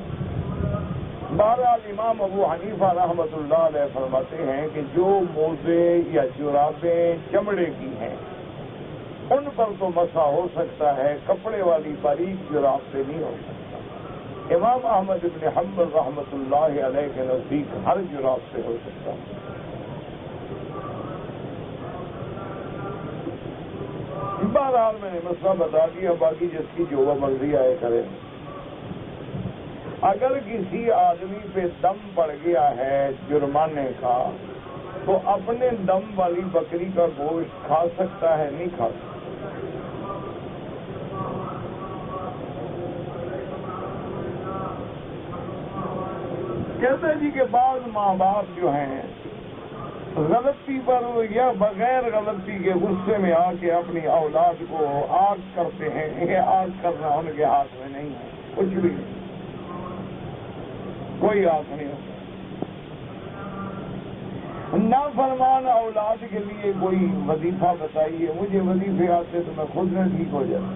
بہرحال امام ابو حنیفہ رحمۃ اللہ علیہ فرماتے ہیں کہ جو موزے یا جرابیں چمڑے کی ہیں ان پر تو مسح ہو سکتا ہے، کپڑے والی باریک جراب سے نہیں ہو سکتا۔ امام احمد بن حنبل رحمۃ اللہ علیہ کے نزدیک ہر جراب سے ہو سکتا ہے۔ بہرحال میں نے مسئلہ بتا دیا، باقی جس کی جو وہ مرضی آئے کرے۔ اگر کسی آدمی پہ دم پڑ گیا ہے جرمانے کا تو اپنے دم والی بکری کا گوشت کھا سکتا ہے؟ نہیں کھا سکتا۔ کہتے ہیں جی کہ بعض ماں باپ جو ہیں غلطی پر یا بغیر غلطی کے غصے میں آ کے اپنی اولاد کو آگ کرتے ہیں۔ یہ آگ کرنا ان کے ہاتھ میں نہیں ہے، کچھ بھی نہیں، کوئی آگ نہیں ہوتا۔ نافرمان اولاد کے لیے کوئی وظیفہ بتائیے، مجھے وظیفے آتے تو میں خود میں ٹھیک ہو جاتا۔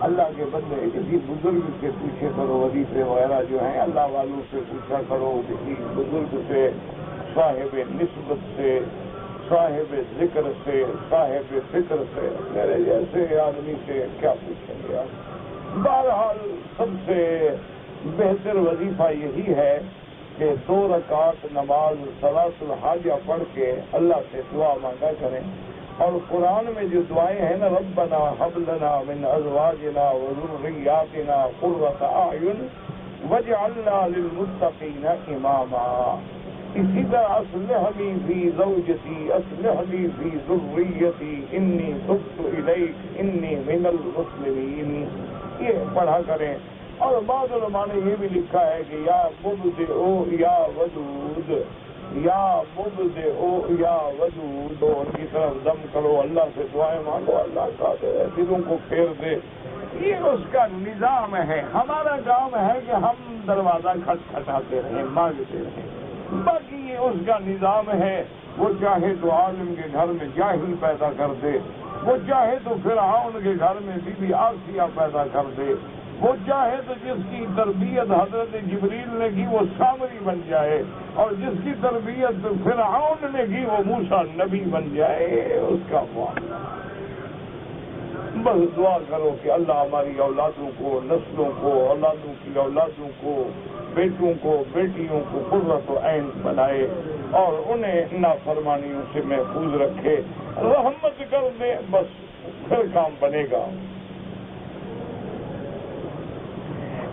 اللہ کے بندے کسی بزرگ سے پوچھے کرو، وظیفے وغیرہ جو ہیں اللہ والوں سے پوچھا کرو، کسی بزرگ سے، صاحب نسبت سے، صاحب ذکر سے، صاحب فکر سے، میرے جیسے آدمی سے کیا پوچھیں گے آپ؟ بہرحال سب سے بہتر وظیفہ یہی ہے کہ 2 رکعت نماز صلاۃ الحاجہ پڑھ کے اللہ سے دعا مانگا کریں۔ اور قرآن میں جو دعائیں ہیں نا، ربنا ہب لنا من ازواجنا وذریاتنا قرۃ اعین واجعلنا للمتقین اماما، اسی طرح اصلح لی فی زوجتی اصلح لی فی ذریتی انی تبت الیک انی من المسلمین، یہ پڑھا کریں۔ اور بعض علماء نے یہ بھی لکھا ہے کہ یا مبدئ یا ودود، یا مبدئ یا ودود، ان کی طرف دم کرو، اللہ سے دعائیں مانگو، اللہ کا دلوں کو پھیر دے۔ یہ اس کا نظام ہے۔ ہمارا کام ہے کہ ہم دروازہ کھٹکھٹاتے رہیں، مانگتے رہیں، باقی یہ اس کا نظام ہے۔ وہ چاہے تو عالم کے گھر میں جاہل پیدا کر دے، وہ چاہے تو فرعون کے گھر میں بی بی آسیہ پیدا کر دے، وہ چاہے تو جس کی تربیت حضرت جبریل نے کی وہ سامری بن جائے، اور جس کی تربیت فرعون نے کی وہ موسیٰ نبی بن جائے، اس کا معاملہ۔ بس دعا کرو کہ اللہ ہماری اولادوں کو، نسلوں کو، اولادوں کی اولادوں کو، بیٹوں کو، بیٹیوں کو قرۃ عین بنائے اور انہیں نافرمانیوں سے محفوظ رکھے، رحمت کر دے، بس پھر کام بنے گا۔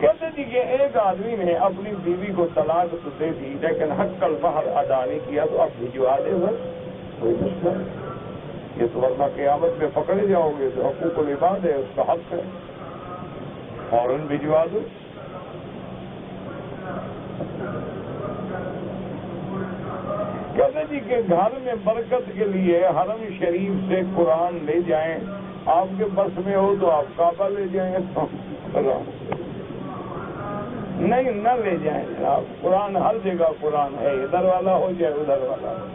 کہتے جی کہ ایک آدمی نے اپنی بیوی کو طلاق تو دے دی لیکن حق المہر ادا نہیں کیا، تو آپ بھجوا دے، بس کوئی مسئلہ نہیں۔ یہ تو ورنہ قیامت میں پکڑے جاؤ گے، تو حقوق العباد ہے، اس کا حق ہے، فوراً بھجوا دو۔ کہتے جی کہ گھر میں برکت کے لیے حرم شریف سے قرآن لے جائیں، آپ کے بس میں ہو تو آپ کعبہ لے جائیں، نہیں نہ لے جائیں جناب، قرآن ہر جگہ قرآن ہے، ادھر والا ہو جائے ادھر والا ہو۔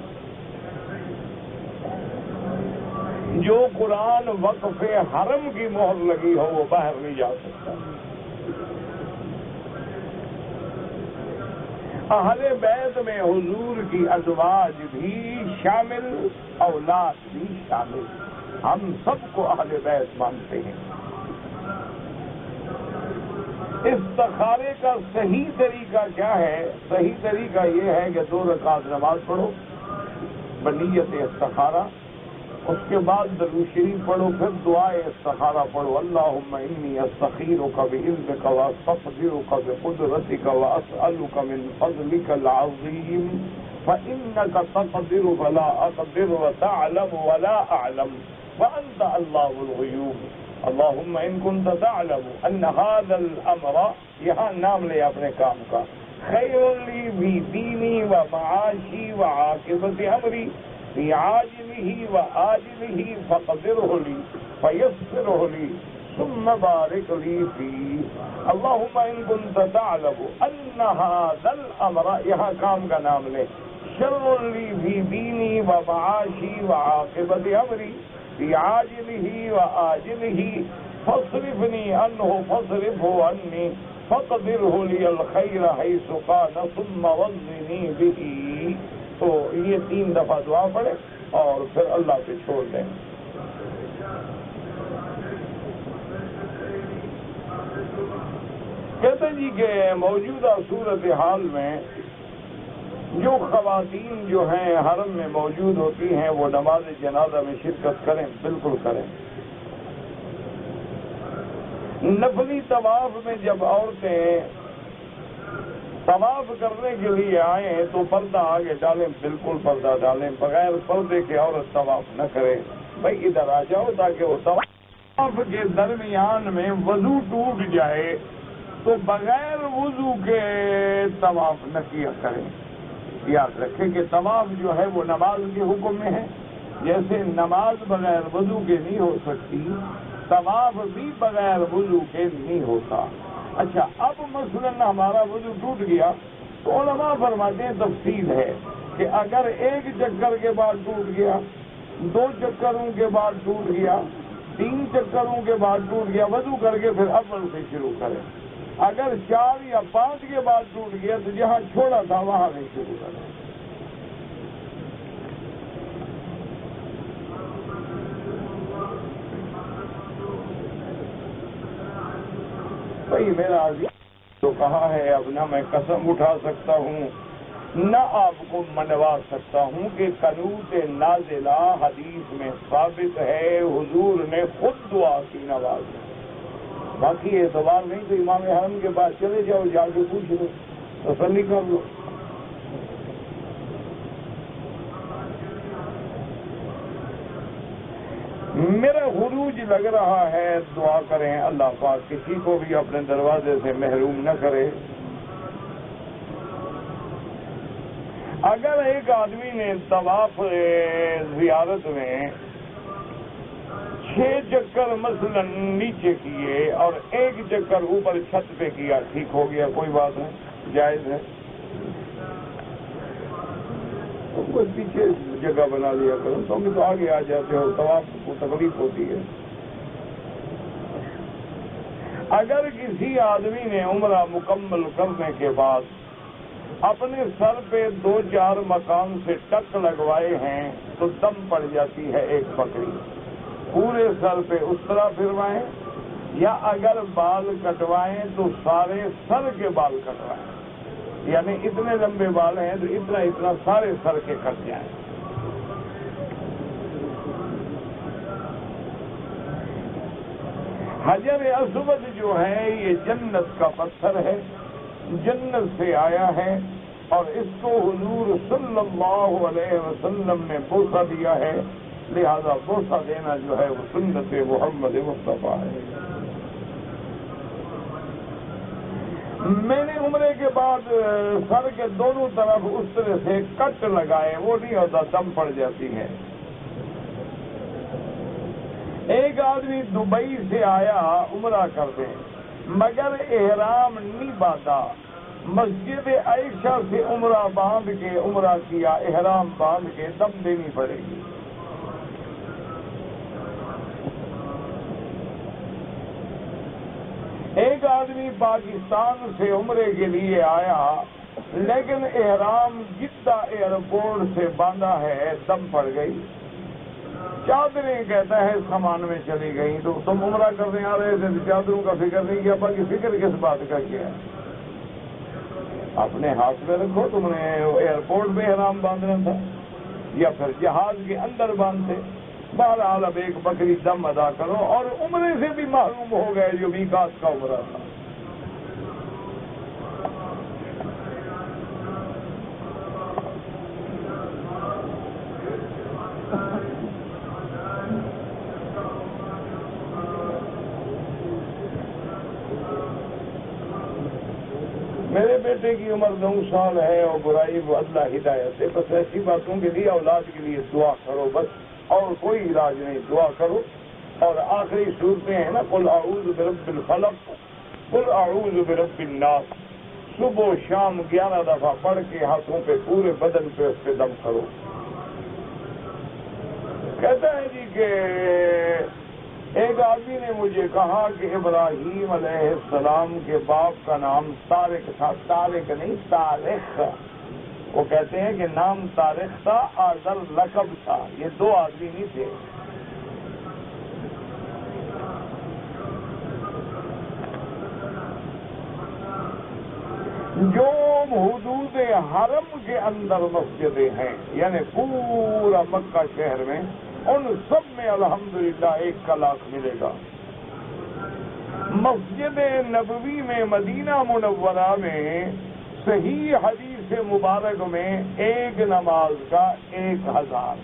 جو قرآن وقف حرم کی مہر لگی ہو وہ باہر نہیں جا سکتا۔ اہل بیت میں حضور کی ازواج بھی شامل، اولاد بھی شامل، ہم سب کو اہل بیت مانتے ہیں۔ استخارے کا صحیح طریقہ کیا ہے؟ صحیح طریقہ یہ ہے کہ 2 رکعت نماز پڑھو بنیت استخارہ، اس کے بعد درود شریف پڑھو، پھر دعائے استخارہ پڑھو، اللہم انی استخیرک بعلمک واستقدرک بقدرتک واسألک من فضلک العظیم فإنک تقدر ولا اقدر وتعلم ولا اعلم وانت اللہ الغیوب اللہم ان کنت تعلم ان هذا الامر، یہاں نام لے اپنے کام کا، خیر لی فی دینی و معاشی و عاقبت امری فی عاجلہ و آجلہ فقدرہ لی فیسرہ لی ثم بارک لی فی، اللہم ان کنت تعلم ان هذا الامر، یہاں کام کا نام لے، شر لی فی دینی و معاشی و عاقبت امری فی عاجلہ و آجلہ فاصرفنی عنہ فاصرفہ عنی فقدره لی الخیر حیث کان ثم وزنی بہ. تو یہ 3 دفعہ دعا پڑھے اور پھر اللہ پہ چھوڑ دیں. کہتے جی کہ موجودہ صورتحال میں جو خواتین جو ہیں حرم میں موجود ہوتی ہیں وہ نماز جنازہ میں شرکت کریں، بالکل کریں. نفلی طواف میں جب عورتیں طواف کرنے کے لیے آئیں تو پردہ آگے ڈالیں، بالکل پردہ ڈالیں. بغیر پردے کے عورت طواف نہ کرے. بھائی ادھر آ جاؤ تاکہ وہ طواف کے درمیان میں وضو ٹوٹ جائے تو بغیر وضو کے طواف نہ کیا کریں. یاد رکھیں کہ طواف جو ہے وہ نماز کے حکم میں ہے. جیسے نماز بغیر وضو کے نہیں ہو سکتی، طواف بھی بغیر وضو کے نہیں ہوتا. اچھا، اب مثلاً ہمارا وضو ٹوٹ گیا تو علماء فرماتے ہیں تفصیل ہے کہ اگر 1 چکر کے بعد ٹوٹ گیا، 2 چکروں کے بعد ٹوٹ گیا، 3 چکروں کے بعد ٹوٹ گیا، وضو کر کے پھر اول سے شروع کریں. اگر 4 یا 5 کے بعد ٹوٹ گیا تو جہاں چھوڑا تھا وہاں سے شروع کریں. بھائی میرا عزیز تو کہا ہے، اب نہ میں قسم اٹھا سکتا ہوں نہ آپ کو منوا سکتا ہوں کہ قنوت نازلہ حدیث میں ثابت ہے، حضور نے خود دعا کی نواز میں. باقی اعتبار نہیں تو امام حرم کے پاس چلے جاؤ، جا کے پوچھ لو، تسلی کر لو. میرا خروج لگ رہا ہے، دعا کریں اللہ پاک کسی کو بھی اپنے دروازے سے محروم نہ کرے. اگر ایک آدمی نے طواف زیارت میں 6 چکر مثلا نیچے کیے اور 1 چکر اوپر چھت پہ کیا، ٹھیک ہو گیا، کوئی بات نہیں، جائز ہے. کوئی پیچھے جگہ بنا لیا کرو، تم تو آگے آ جاتے ہو، طواف کو تکلیف ہوتی ہے. اگر کسی آدمی نے عمرہ مکمل کرنے کے بعد اپنے سر پہ 2-4 مقام سے ٹک لگوائے ہیں تو دم پڑ جاتی ہے 1 بکری. پورے سر پہ اس طرح پھروائیں، یا اگر بال کٹوائیں تو سارے سر کے بال کٹوائیں. یعنی اتنے لمبے بال ہیں تو اتنا اتنا سارے سر کے کٹ جائیں. حجر اسود جو ہے یہ جنت کا پتھر ہے، جنت سے آیا ہے، اور اس کو حضور صلی اللہ علیہ وسلم نے بوسہ دیا ہے، لہذا بوسہ دینا جو ہے وہ سنت محمد مصطفیٰ ہے. میں نے عمرے کے بعد سر کے دونوں طرف اس طرح سے کٹ لگائے، وہ نہیں ہوتا، دم پڑ جاتی ہے. ایک آدمی دبئی سے آیا عمرہ کرتے مگر احرام نہیں باندھا، مسجد عائشہ سے عمرہ باندھ کے عمرہ کیا، احرام باندھ کے دم دینی پڑے گی. ایک آدمی پاکستان سے عمرے کے لیے آیا لیکن احرام جدہ ایئرپورٹ سے باندھا ہے، دم پڑ گئی. چادریں کہتا ہے سامان میں چلی گئی. تو تم عمرہ کرنے آ رہے تھے تو چادروں کا فکر نہیں کیا، باقی فکر کس بات کا کیا؟ اپنے ہاتھ میں رکھو. تم نے ایئرپورٹ میں احرام باندھنا تھا یا پھر جہاز کے اندر باندھتے. بہرحال اب 1 بکری دم ادا کرو، اور عمرے سے بھی محروم ہو گئے جو میقات کا عمرہ تھا. میرے بیٹے کی عمر 9 سال ہے اور برائی وہ اللہ ہدایت ہے. بس ایسی باتوں کے لیے اولاد کے لیے دعا کرو بس، اور کوئی علاج نہیں، دعا کرو. اور آخری صورتیں ہیں نا، قل اعوذ برب الفلق، قل اعوذ برب الناس، صبح و شام 11 دفعہ پڑھ کے ہاتھوں پہ پورے بدن پہ اس پہ دم کرو. کہتا ہے جی کہ ایک آدمی نے مجھے کہا کہ ابراہیم علیہ السلام کے باپ کا نام طارق تھا، طارق نہیں طارق. وہ کہتے ہیں کہ نام طارق تھا، آذر لقب تھا. یہ دو آدمی نہیں تھے. جو حدود حرم کے اندر مسجدیں ہیں، یعنی پورا مکہ شہر میں، ان سب میں الحمدللہ 1 لاکھ ملے گا. مسجد نبوی میں مدینہ منورہ میں صحیح حدیث مبارک میں ایک نماز کا 1000،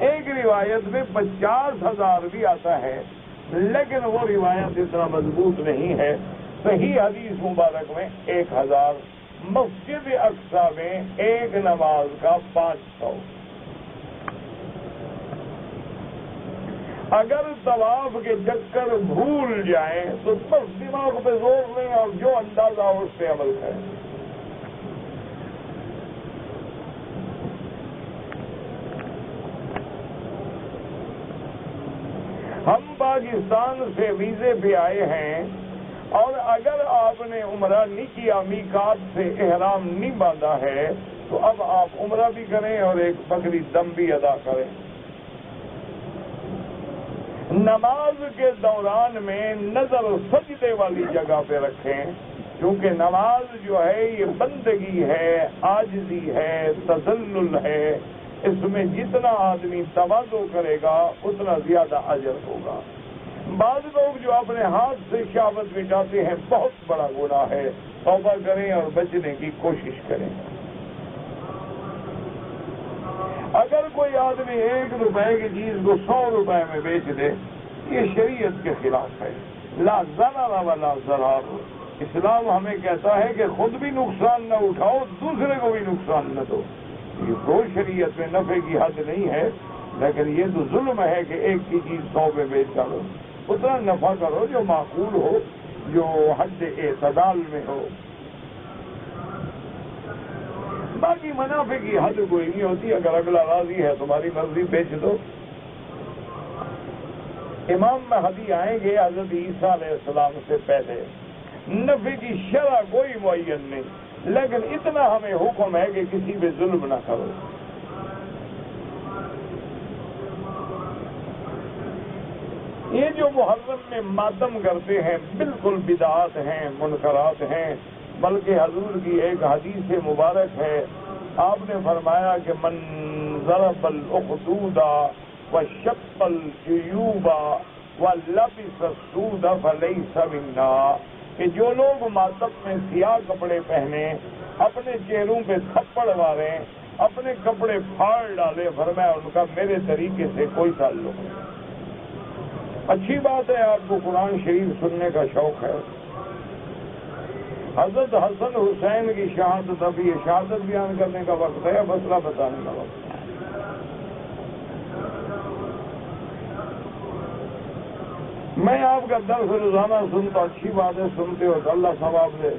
ایک روایت میں 50,000 بھی آتا ہے، لیکن وہ روایت اتنا مضبوط نہیں ہے. صحیح حدیث مبارک میں 1000. مسجد اقصی میں ایک نماز کا 500. اگر طواف کے چکر بھول جائیں تو بس دماغ پہ زور لیں اور جو اندازہ ہو اس پہ عمل کریں. ہم پاکستان سے ویزے پہ آئے ہیں، اور اگر آپ نے عمرہ نہیں کیا، میقات سے احرام نہیں باندھا ہے، تو اب آپ عمرہ بھی کریں اور ایک بکری دم بھی ادا کریں. نماز کے دوران میں نظر سجدے والی جگہ پہ رکھیں، کیونکہ نماز جو ہے یہ بندگی ہے، عاجزی ہے، تذلل ہے. اس میں جتنا آدمی تواضع کرے گا اتنا زیادہ اجر ہوگا. بعض لوگ جو اپنے ہاتھ سے شہوت مٹاتے ہیں بہت بڑا گناہ ہے. توبہ کریں اور بچنے کی کوشش کریں. اگر کوئی آدمی 1 روپے کی چیز کو 100 روپے میں بیچ دے، یہ شریعت کے خلاف ہے. لا ضرر ولا ضرار. اسلام ہمیں کہتا ہے کہ خود بھی نقصان نہ اٹھاؤ، دوسرے کو بھی نقصان نہ دو. یہ تو شریعت میں نفع کی حد نہیں ہے، لیکن یہ تو ظلم ہے کہ ایک کی چیز 100 پہ بیچ ڈالو. اتنا نفع کرو جو معقول ہو، جو حد اعتدال میں ہو. باقی منافع کی حد کوئی نہیں ہوتی. اگر اگلا راضی ہے تمہاری مرضی، بیچ دو. امام مہدی آئیں گے حضرت عیسیٰ علیہ السلام سے پہلے. نفع کی شرح کوئی معین نہیں، لیکن اتنا ہمیں حکم ہے کہ کسی پہ ظلم نہ کرو. یہ جو محرم میں ماتم کرتے ہیں بالکل بدعات ہیں، منکرات ہیں. بلکہ حضور کی ایک حدیث مبارک ہے، آپ نے فرمایا کہ من ضرب الاخدود وشق الجیوب ولبس السود فلیس منا. کہ جو لوگ ماتم میں سیاہ کپڑے پہنے، اپنے چہروں پہ تھپڑ مارے، اپنے کپڑے پھاڑ ڈالے، فرمایا ان کا میرے طریقے سے کوئی تعلق نہیں. اچھی بات ہے آپ کو قرآن شریف سننے کا شوق ہے. حضرت حسن حسین کی شہادت، ابھی یہ شہادت بیان کرنے کا وقت ہے یا مسئلہ بتانے کا وقت ہے؟ میں آپ کا درس روزانہ سنتا، اچھی بات ہے، سنتے ہو تو اللہ ثواب دے.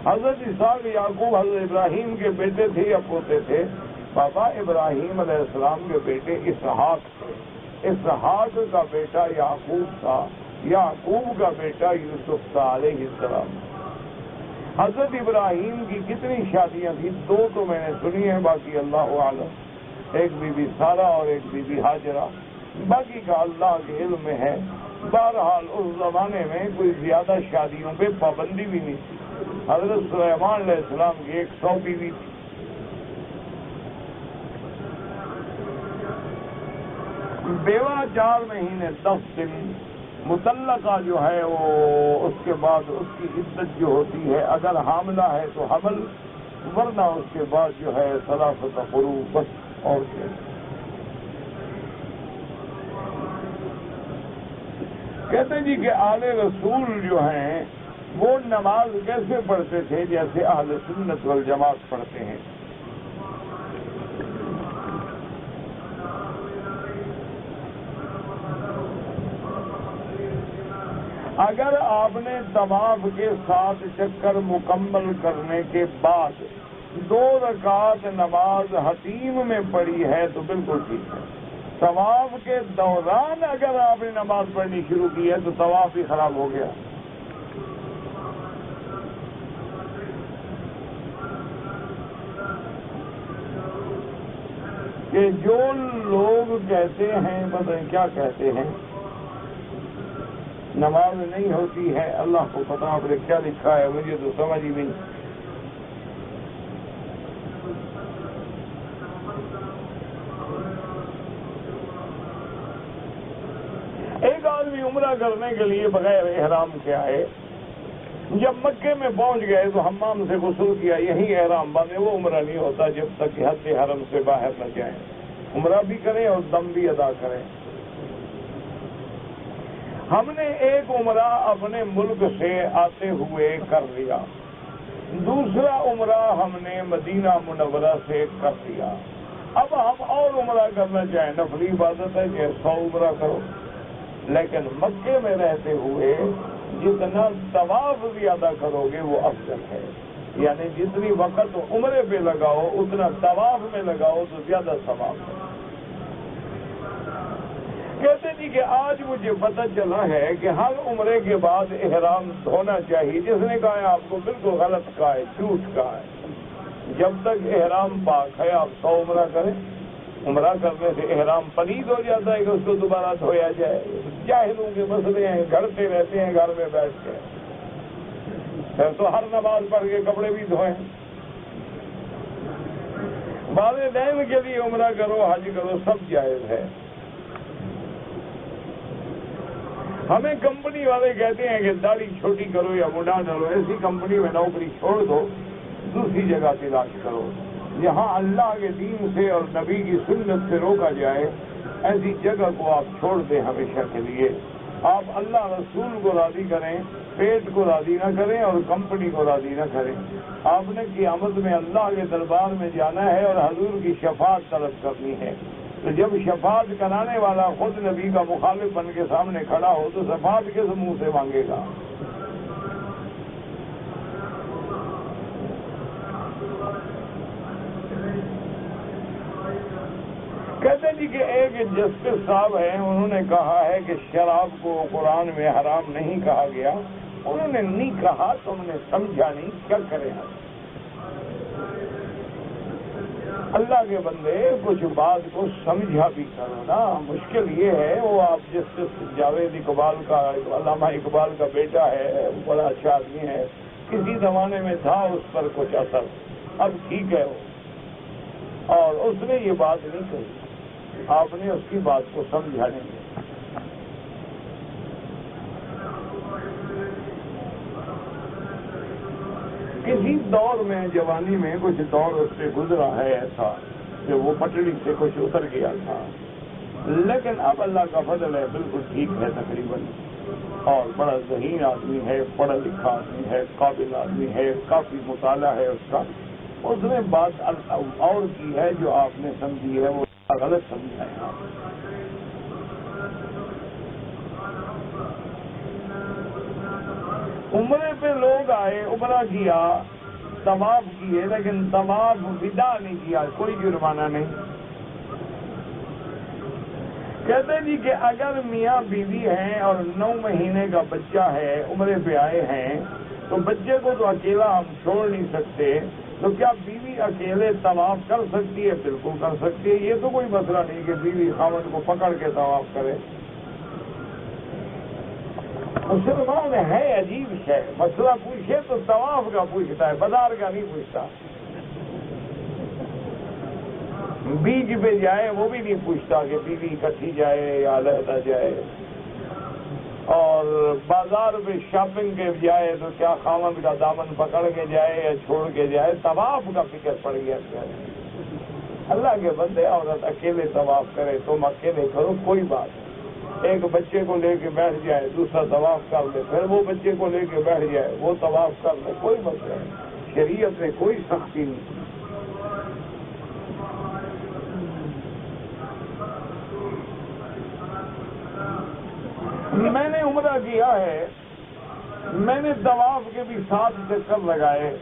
حضرت اسحاق یعقوب حضرت ابراہیم کے بیٹے تھے یا پوتے تھے؟ بابا ابراہیم علیہ السلام کے بیٹے اسحاق تھے. اسحاق کا بیٹا یعقوب تھا، یعقوب کا بیٹا یوسف تھا علیہ السلام. حضرت ابراہیم کی کتنی شادیاں تھیں؟ 2 تو میں نے سنی ہیں، باقی اللہ عالم. ایک بی بی سارہ اور ایک بی بی ہاجرہ، باقی کا اللہ کے علم میں ہے. بہرحال اس زمانے میں کوئی زیادہ شادیوں پہ پابندی بھی نہیں تھی. حضرت سلیمان علیہ السلام کی 100 بیوی تھی. بیوہ 4 مہینے 10 دن، مطلقہ جو ہے وہ اس کے بعد اس کی عدت جو ہوتی ہے، اگر حاملہ ہے تو حمل، ورنہ اس کے بعد جو ہے ثلاثۃ قروء، بس. اور کیا کہتے ہیں جی کہ آل رسول جو ہیں وہ نماز کیسے پڑھتے تھے؟ جیسے اہل سنت والجماعت پڑھتے ہیں. اگر آپ نے طواف کے 7 چکر مکمل کرنے کے بعد 2 رکعت نماز حتیم میں پڑھی ہے تو بالکل ٹھیک ہے. طواف کے دوران اگر آپ نے نماز پڑھنی شروع کی ہے تو طواف ہی خراب ہو گیا. کہ جو لوگ کہتے ہیں پتہ نہیں کیا کہتے ہیں نماز نہیں ہوتی ہے، اللہ کو پتہ آپ نے کیا لکھا ہے، مجھے تو سمجھ ہی نہیں. ایک آدمی عمرہ کرنے کے لیے بغیر احرام کے آئے، جب مکے میں پہنچ گئے تو حمام سے غسل کیا، یہی احرام باندھے. وہ عمرہ نہیں ہوتا جب تک کہ حد حرم سے باہر نہ جائیں. عمرہ بھی کریں اور دم بھی ادا کریں. ہم نے ایک عمرہ اپنے ملک سے آتے ہوئے کر لیا، دوسرا عمرہ ہم نے مدینہ منورہ سے کر لیا. اب ہم اور عمرہ کرنا چاہیں، نفلی عبادت ہے کہ 100 عمرہ کرو، لیکن مکے میں رہتے ہوئے جتنا طواف زیادہ کرو گے وہ افضل ہے. یعنی جتنی وقت عمرے پہ لگاؤ اتنا طواف میں لگاؤ تو زیادہ ثواب ہے. کہتے جی کہ آج مجھے پتہ چلا ہے کہ ہر عمرے کے بعد احرام دھونا چاہیے. جس نے کہا ہے آپ کو بالکل غلط کہا ہے، جھوٹ کہا ہے. جب تک احرام پاک ہے آپ 100 عمرہ کریں. عمرہ کرنے سے احرام پلید ہو جاتا ہے کہ اس کو دوبارہ دھویا جائے. جاہلوں کے مسئلے ہیں، گھڑتے رہتے ہیں گھر میں بیٹھ کے. پھر تو ہر نماز پڑھ کے کپڑے بھی دھوئیں. والدین کے لیے عمرہ کرو، حج کرو، سب جائز ہے. ہمیں کمپنی والے کہتے ہیں کہ داڑھی چھوٹی کرو یا مڈا ڈالو، ایسی کمپنی میں نوکری چھوڑ دو، دوسری جگہ تلاش کرو. جہاں اللہ کے دین سے اور نبی کی سنت سے روکا جائے ایسی جگہ کو آپ چھوڑ دیں ہمیشہ کے لیے. آپ اللہ رسول کو راضی کریں، پیٹ کو راضی نہ کریں اور کمپنی کو راضی نہ کریں. آپ نے قیامت میں اللہ کے دربار میں جانا ہے اور حضور کی شفاعت طلب کرنی ہے. تو جب شفاعت کرانے والا خود نبی کا مخالف بن کے سامنے کھڑا ہو تو شفاعت کس منہ سے مانگے گا؟ کہتے جی کہ ایک جسٹس صاحب ہیں، انہوں نے کہا ہے کہ شراب کو قرآن میں حرام نہیں کہا گیا. انہوں نے نہیں کہا تو ہم نے سمجھا نہیں، کیا کریں. اللہ کے بندے کچھ بات کو سمجھا بھی کرو نا. مشکل یہ ہے، وہ آپ جسٹس جاوید اقبال کا، علامہ اقبال کا بیٹا ہے، بڑا اچھا آدمی ہے. کسی زمانے میں تھا اس پر کچھ اثر، اب ٹھیک ہے وہ، اور اس نے یہ بات نہیں کہی. آپ نے اس کی بات کو سمجھا نہیں. کسی دور میں جوانی میں کچھ دور اس سے گزرا ہے ایسا کہ وہ پٹڑی سے کچھ اتر گیا تھا، لیکن اب اللہ کا فضل ہے بالکل ٹھیک ہے تقریباً. اور بڑا ذہین آدمی ہے، پڑھا لکھا آدمی ہے، قابل آدمی ہے، کافی مطالعہ ہے اس کا. اس نے بات اور کی ہے جو آپ نے سمجھی ہے وہ غلط سمجھا ہے. آپ عمرے پہ لوگ آئے، عمرہ کیا، طواف کیے، لیکن طواف ودا نہیں کیا، کوئی جرمانہ نہیں. کہتے جی کہ اگر میاں بیوی ہیں اور 9 مہینے کا بچہ ہے، عمرے پہ آئے ہیں، تو بچے کو تو اکیلا ہم چھوڑ نہیں سکتے، تو کیا بیوی اکیلے طواف کر سکتی ہے؟ بالکل کر سکتی ہے. یہ تو کوئی مسئلہ نہیں کہ بیوی خاوند کو پکڑ کے طواف کرے. مسلمان ہے عجیب ہے، مسئلہ پوچھے تو طواف کا پوچھتا ہے، بازار کا نہیں پوچھتا. بیچ پہ جائے وہ بھی نہیں پوچھتا کہ بیوی اکٹھی جائے یا علیحدہ جائے. اور بازار پہ شاپنگ کے جائے تو کیا خاوند کا دامن پکڑ کے جائے یا چھوڑ کے جائے. طواف کا فکر پڑ گیا. اللہ کے بندے، عورت اکیلے طواف کرے، تم اکیلے کرو، کوئی بات نہیں. ایک بچے کو لے کے بیٹھ جائے، دوسرا طواف کر لے، پھر وہ بچے کو لے کے بیٹھ جائے، وہ طواف کر لے، کوئی مسئلہ نہیں. شریعت میں کوئی سختی نہیں. میں نے عمرہ کیا ہے، میں نے طواف کے بھی 7 چکر لگائے.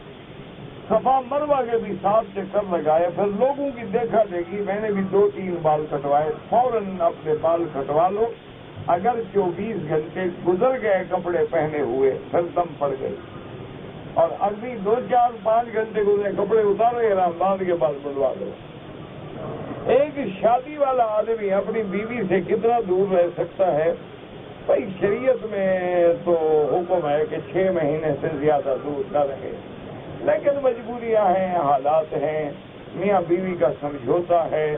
صفا مروا کے بھی 7 چکر لگائے، پھر لوگوں کی دیکھا دیکھی، میں نے بھی 2-3 بال کٹوائے، فوراً اپنے بال کٹوا لو، اگر 24 گھنٹے گزر گئے کپڑے پہنے ہوئے پھر دم پڑ گئی، اور ابھی 2-4-5 گھنٹے گزرے کپڑے اتارے رمضان کے بعد بلوا دو۔ ایک شادی والا آدمی اپنی بیوی سے کتنا دور رہ سکتا ہے؟ بھائی شریعت میں تو حکم ہے کہ 6 مہینے سے زیادہ دور نہ رہے، لیکن مجبوریاں ہیں، حالات ہیں، میاں بیوی کا سمجھوتا ہے،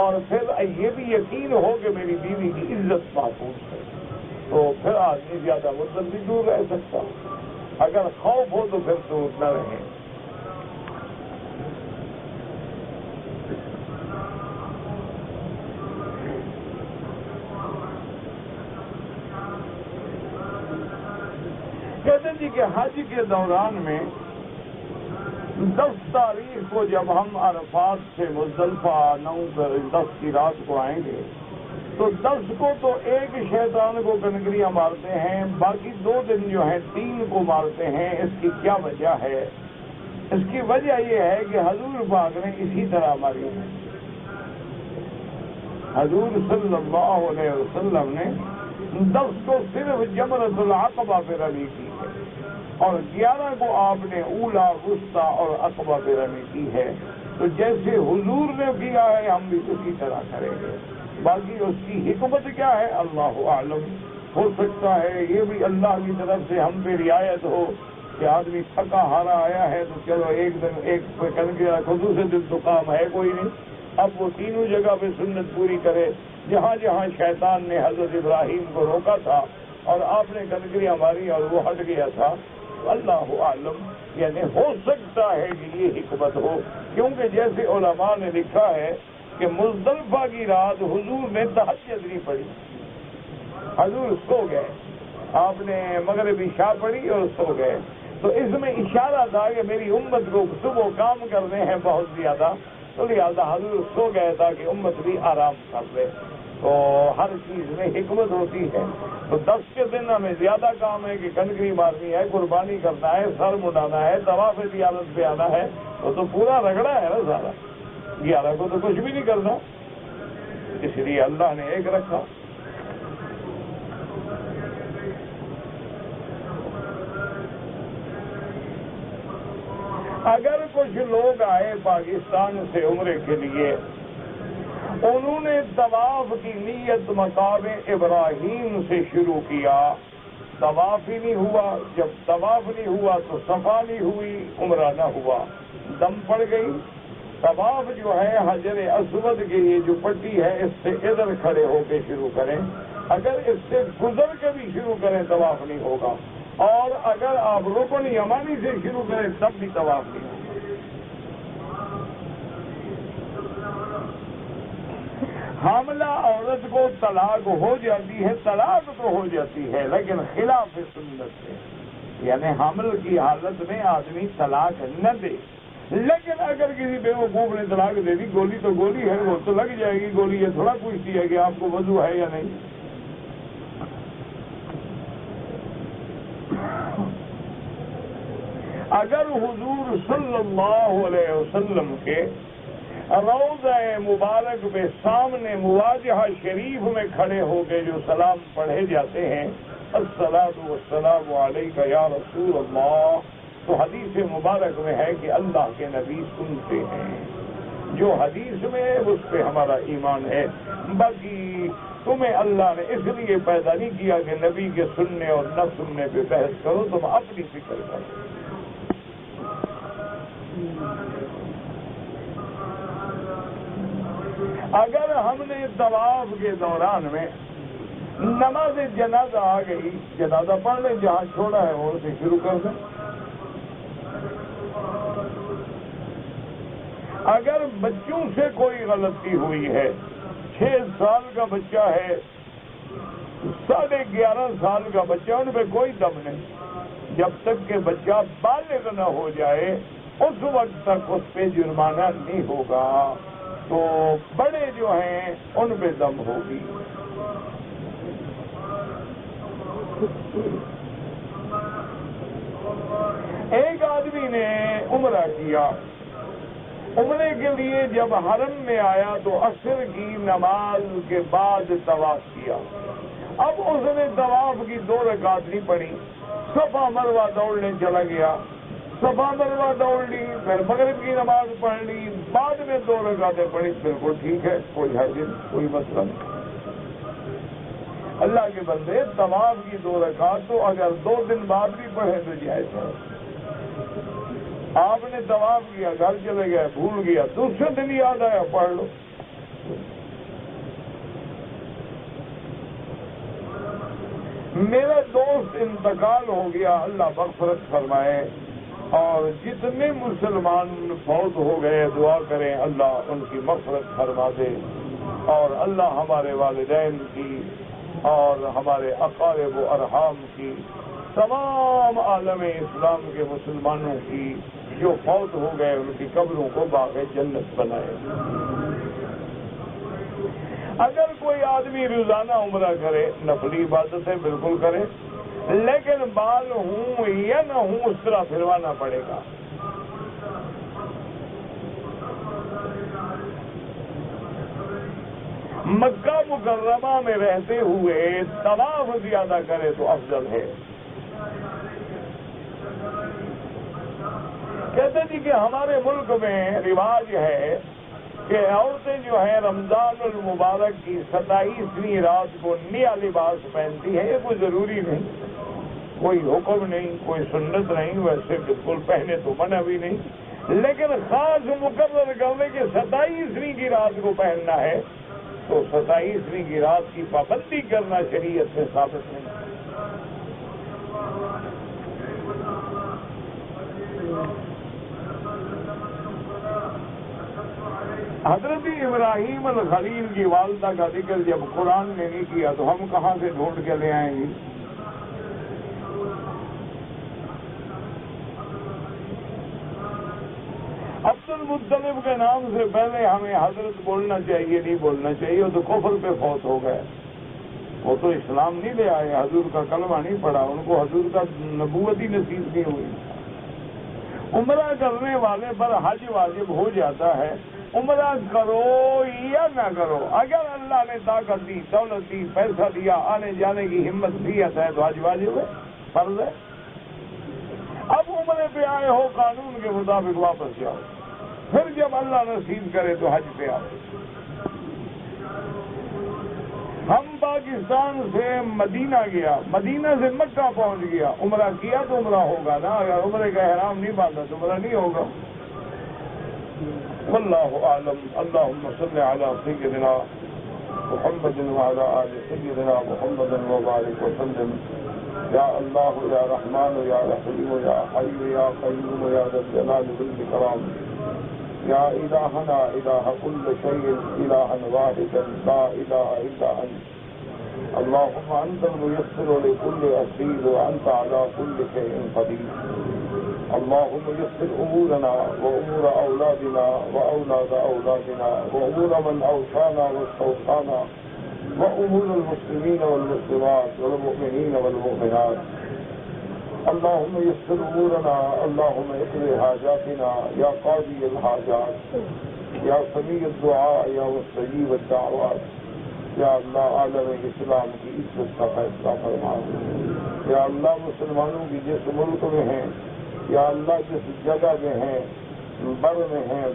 اور پھر یہ بھی یقین ہو کہ میری بیوی کی عزت محفوظ ہے، تو پھر آدمی زیادہ مدت بھی دور رہ سکتا، اگر خوف ہو تو پھر دور نہ رہے۔ کہتے ہیں جی کہ حج کے دوران میں 10 تاریخ کو جب ہم عرفات سے مزدلفہ 9-10 کی رات کو آئیں گے تو 10 کو تو ایک شیطان کو کنکریاں مارتے ہیں، باقی 2 دن جو ہیں 3 کو مارتے ہیں۔ اس کی کیا وجہ ہے؟ اس کی وجہ یہ ہے کہ حضور پاک نے اسی طرح ماری ہے۔ حضور صلی اللہ علیہ وسلم نے 10 کو صرف جمرۃ العقبہ پہ رمی کی ہے، اور 11 کو آپ نے اولا، وسطیٰ اور عقبہ پہ رمی کی ہے۔ تو جیسے حضور نے کیا ہے ہم بھی اسی طرح کریں گے، باقی اس کی حکمت کیا ہے اللہ اعلم۔ ہو سکتا ہے یہ بھی اللہ کی طرف سے ہم پہ رعایت ہو کہ آدمی تھکا ہارا آیا ہے تو چلو ایک دن ایک کنکری رکھو، دوسرے دن تو کام ہے کوئی نہیں، اب وہ تینوں جگہ پہ سنت پوری کرے۔ جہاں جہاں شیطان نے حضرت ابراہیم کو روکا تھا اور آپ نے کنکریاں ماری اور وہ ہٹ گیا تھا، اللہ عالم، یعنی ہو سکتا ہے کہ یہ حکمت ہو، کیونکہ جیسے علماء نے لکھا ہے کہ مزدلفہ کی رات حضور نے تہجد نہیں پڑھی، حضور سو گئے، آپ نے مغرب عشاء پڑھی اور سو گئے، تو اس میں اشارہ تھا کہ میری امت کو صبح کام کرنے ہیں بہت زیادہ، تو لہٰذا حضور سو گئے تاکہ امت بھی آرام کر لے۔ تو ہر چیز میں حکمت ہوتی ہے۔ تو 10 کے دن ہمیں زیادہ کام ہے کہ کنکری مارنی ہے، قربانی کرنا ہے، سر مڈانا ہے، طواف زیارت پہ آنا ہے، تو پورا رگڑا ہے نا سارا۔ 11 کو تو کچھ بھی نہیں کرنا، اس لیے اللہ نے ایک رکھا۔ اگر کچھ لوگ آئے پاکستان سے عمرے کے لیے، انہوں نے طواف کی نیت مقام ابراہیم سے شروع کیا، طواف ہی نہیں ہوا، جب طواف نہیں ہوا تو صفا نہیں ہوئی، عمرہ نہ ہوا، دم پڑ گئی۔ طواف جو ہے حجر اسود کی یہ جو پٹی ہے اس سے ادھر کھڑے ہو کے شروع کریں، اگر اس سے گزر کے بھی شروع کریں طواف نہیں ہوگا، اور اگر آپ رکن یمانی سے شروع کریں تب بھی طواف نہیں ہوگا۔ حاملہ عورت کو طلاق ہو جاتی ہے، طلاق تو ہو جاتی ہے لیکن خلاف سنت ہے، یعنی حمل کی حالت میں آدمی طلاق نہ دے، لیکن اگر کسی بیوقوف نے طلاق دے دی، گولی تو گولی ہے، وہ تو لگ جائے گی گولی، یہ تھوڑا پوچھتی ہے کہ آپ کو وضو ہے یا نہیں۔ اگر حضور صلی اللہ علیہ وسلم کے روضہ مبارک پہ سامنے مواجہہ شریف میں کھڑے ہو کے جو سلام پڑھے جاتے ہیں، الصلاۃ والسلام علیک یا رسول اللہ، تو حدیث مبارک میں ہے کہ اللہ کے نبی سنتے ہیں، جو حدیث میں ہے اس پہ ہمارا ایمان ہے۔ باقی تمہیں اللہ نے اس لیے پیدا نہیں کیا کہ نبی کے سننے اور نہ سننے پہ بحث کرو، تم اپنی فکر کرو۔ اگر ہم نے طواف کے دوران میں نماز جنازہ آ گئی، جنازہ پڑھ لیں، جہاں چھوڑا ہے وہ سے شروع کر دیں۔ اگر بچوں سے کوئی غلطی ہوئی ہے، 6 سال کا بچہ ہے، 11.5 سال کا بچہ، ان پہ کوئی دم نہیں، جب تک کہ بچہ بالغ نہ ہو جائے اس وقت تک اس پہ جرمانہ نہیں ہوگا، تو بڑے جو ہیں ان پہ دم ہوگی۔ ایک آدمی نے عمرہ کیا، عمرے کے لیے جب حرم میں آیا تو عصر کی نماز کے بعد طواف کیا۔ اب اس نے طواف کی 2 رکعت نہیں پڑھی، صفا مروہ دوڑنے چلا گیا، صفا مروہ دوڑ لی، پھر مغرب کی نماز پڑھ لی، بعد میں 2 رکعتیں پڑھی، بالکل ٹھیک ہے، کوئی حرج نہیں، کوئی مسئلہ نہیں۔ اللہ کے بندے طواف کی 2 رکعت تو اگر 2 دن بعد بھی پڑھے تو جائز ہے۔ آپ نے طواف کیا، گھر چلے گئے، بھول گیا، دوسرے دن یاد آیا، پڑھ لو۔ میرا دوست انتقال ہو گیا، اللہ مغفرت فرمائے، اور جتنے مسلمان فوت ہو گئے دعا کریں اللہ ان کی مغفرت فرما دے، اور اللہ ہمارے والدین کی اور ہمارے اقارب و ارحام کی، تمام عالم اسلام کے مسلمانوں کی جو فوت ہو گئے ان کی قبروں کو باغ جنت بنائے۔ اگر کوئی آدمی روزانہ عمرہ کرے، نفلی عبادتیں بالکل کرے، لیکن بال ہوں یا نہ ہوں اس طرح پھروانا پڑے گا۔ مکہ مکرمہ میں رہتے ہوئے طواف زیادہ کرے تو افضل ہے۔ کہتے جی کہ ہمارے ملک میں رواج ہے کہ عورتیں جو ہیں رمضان المبارک کی 27ویں رات کو نیا لباس پہنتی ہیں۔ یہ کوئی ضروری نہیں، کوئی حکم نہیں، کوئی سنت نہیں، ویسے بالکل پہنے تو منع بھی نہیں، لیکن خاص مقرر کرنے کے 27ویں کی رات کو پہننا ہے تو 27ویں کی رات کی پابندی کرنا شریعت میں ثابت نہیں۔ حضرت ابراہیم الخلیل کی والدہ کا ذکر جب قرآن نے نہیں کیا تو ہم کہاں سے ڈھونڈ کے لے آئیں گے؟ عبد المطلب کے نام سے پہلے ہمیں حضرت بولنا چاہیے، نہیں بولنا چاہیے، وہ تو کفر پہ فوت ہو گئے، وہ تو اسلام نہیں لے آئے، حضور کا کلمہ نہیں پڑھا، ان کو حضور کا نبوت ہی نصیب نہیں ہوئی۔ عمرہ کرنے والے پر حج واجب ہو جاتا ہے، عمرہ کرو یا نہ کرو، اگر اللہ نے طاقت دی، دولت دی، پیسہ دیا، آنے جانے کی ہمت دی ہے تو حج واجب ہے، فرض ہے۔ اب عمرے پہ آئے ہو، قانون کے مطابق واپس جاؤ، پھر جب اللہ نصیب کرے تو حج پہ آؤ۔ ہم پاکستان سے مدینہ گیا، مدینہ سے مکہ پہنچ گیا، عمرہ کیا تو عمرہ ہوگا نا، اگر عمرے کا احرام نہیں باندھا تو عمرہ نہیں ہوگا۔ واللہ اعلم۔ اللہم صل علی سیدنا محمد وعلی آل سیدنا محمد وبارک وسلم۔ یا اللہ یا رحمان یا رحیم یا حی یا قیوم یا ذا الجلال والاکرام، یا الہنا الہ کل شیء الہا واحدا لا الہ الا انت، اللہم انت المیسر لکل عسیر وانت علی کل شیء قدیر۔ اللهم يسر امورنا وامور اولادنا واولاد اولادنا وامور من اوصانا واستوصانا وامور المسلمين والمسلمات والمؤمنين والمؤمنات۔ اللهم يسر امورنا، اللهم اقض حاجاتنا یا قاضی الحاجات، یا سمیع الدعاء یا مستجیب الدعوات۔ یا اللہ عالم اسلام کی عزت کا فیصلہ فرما، یا اللہ مسلمانوں کی جس ملک میں ہیں، یا اللہ جس جگہ میں ہیں، بر میں ہیں،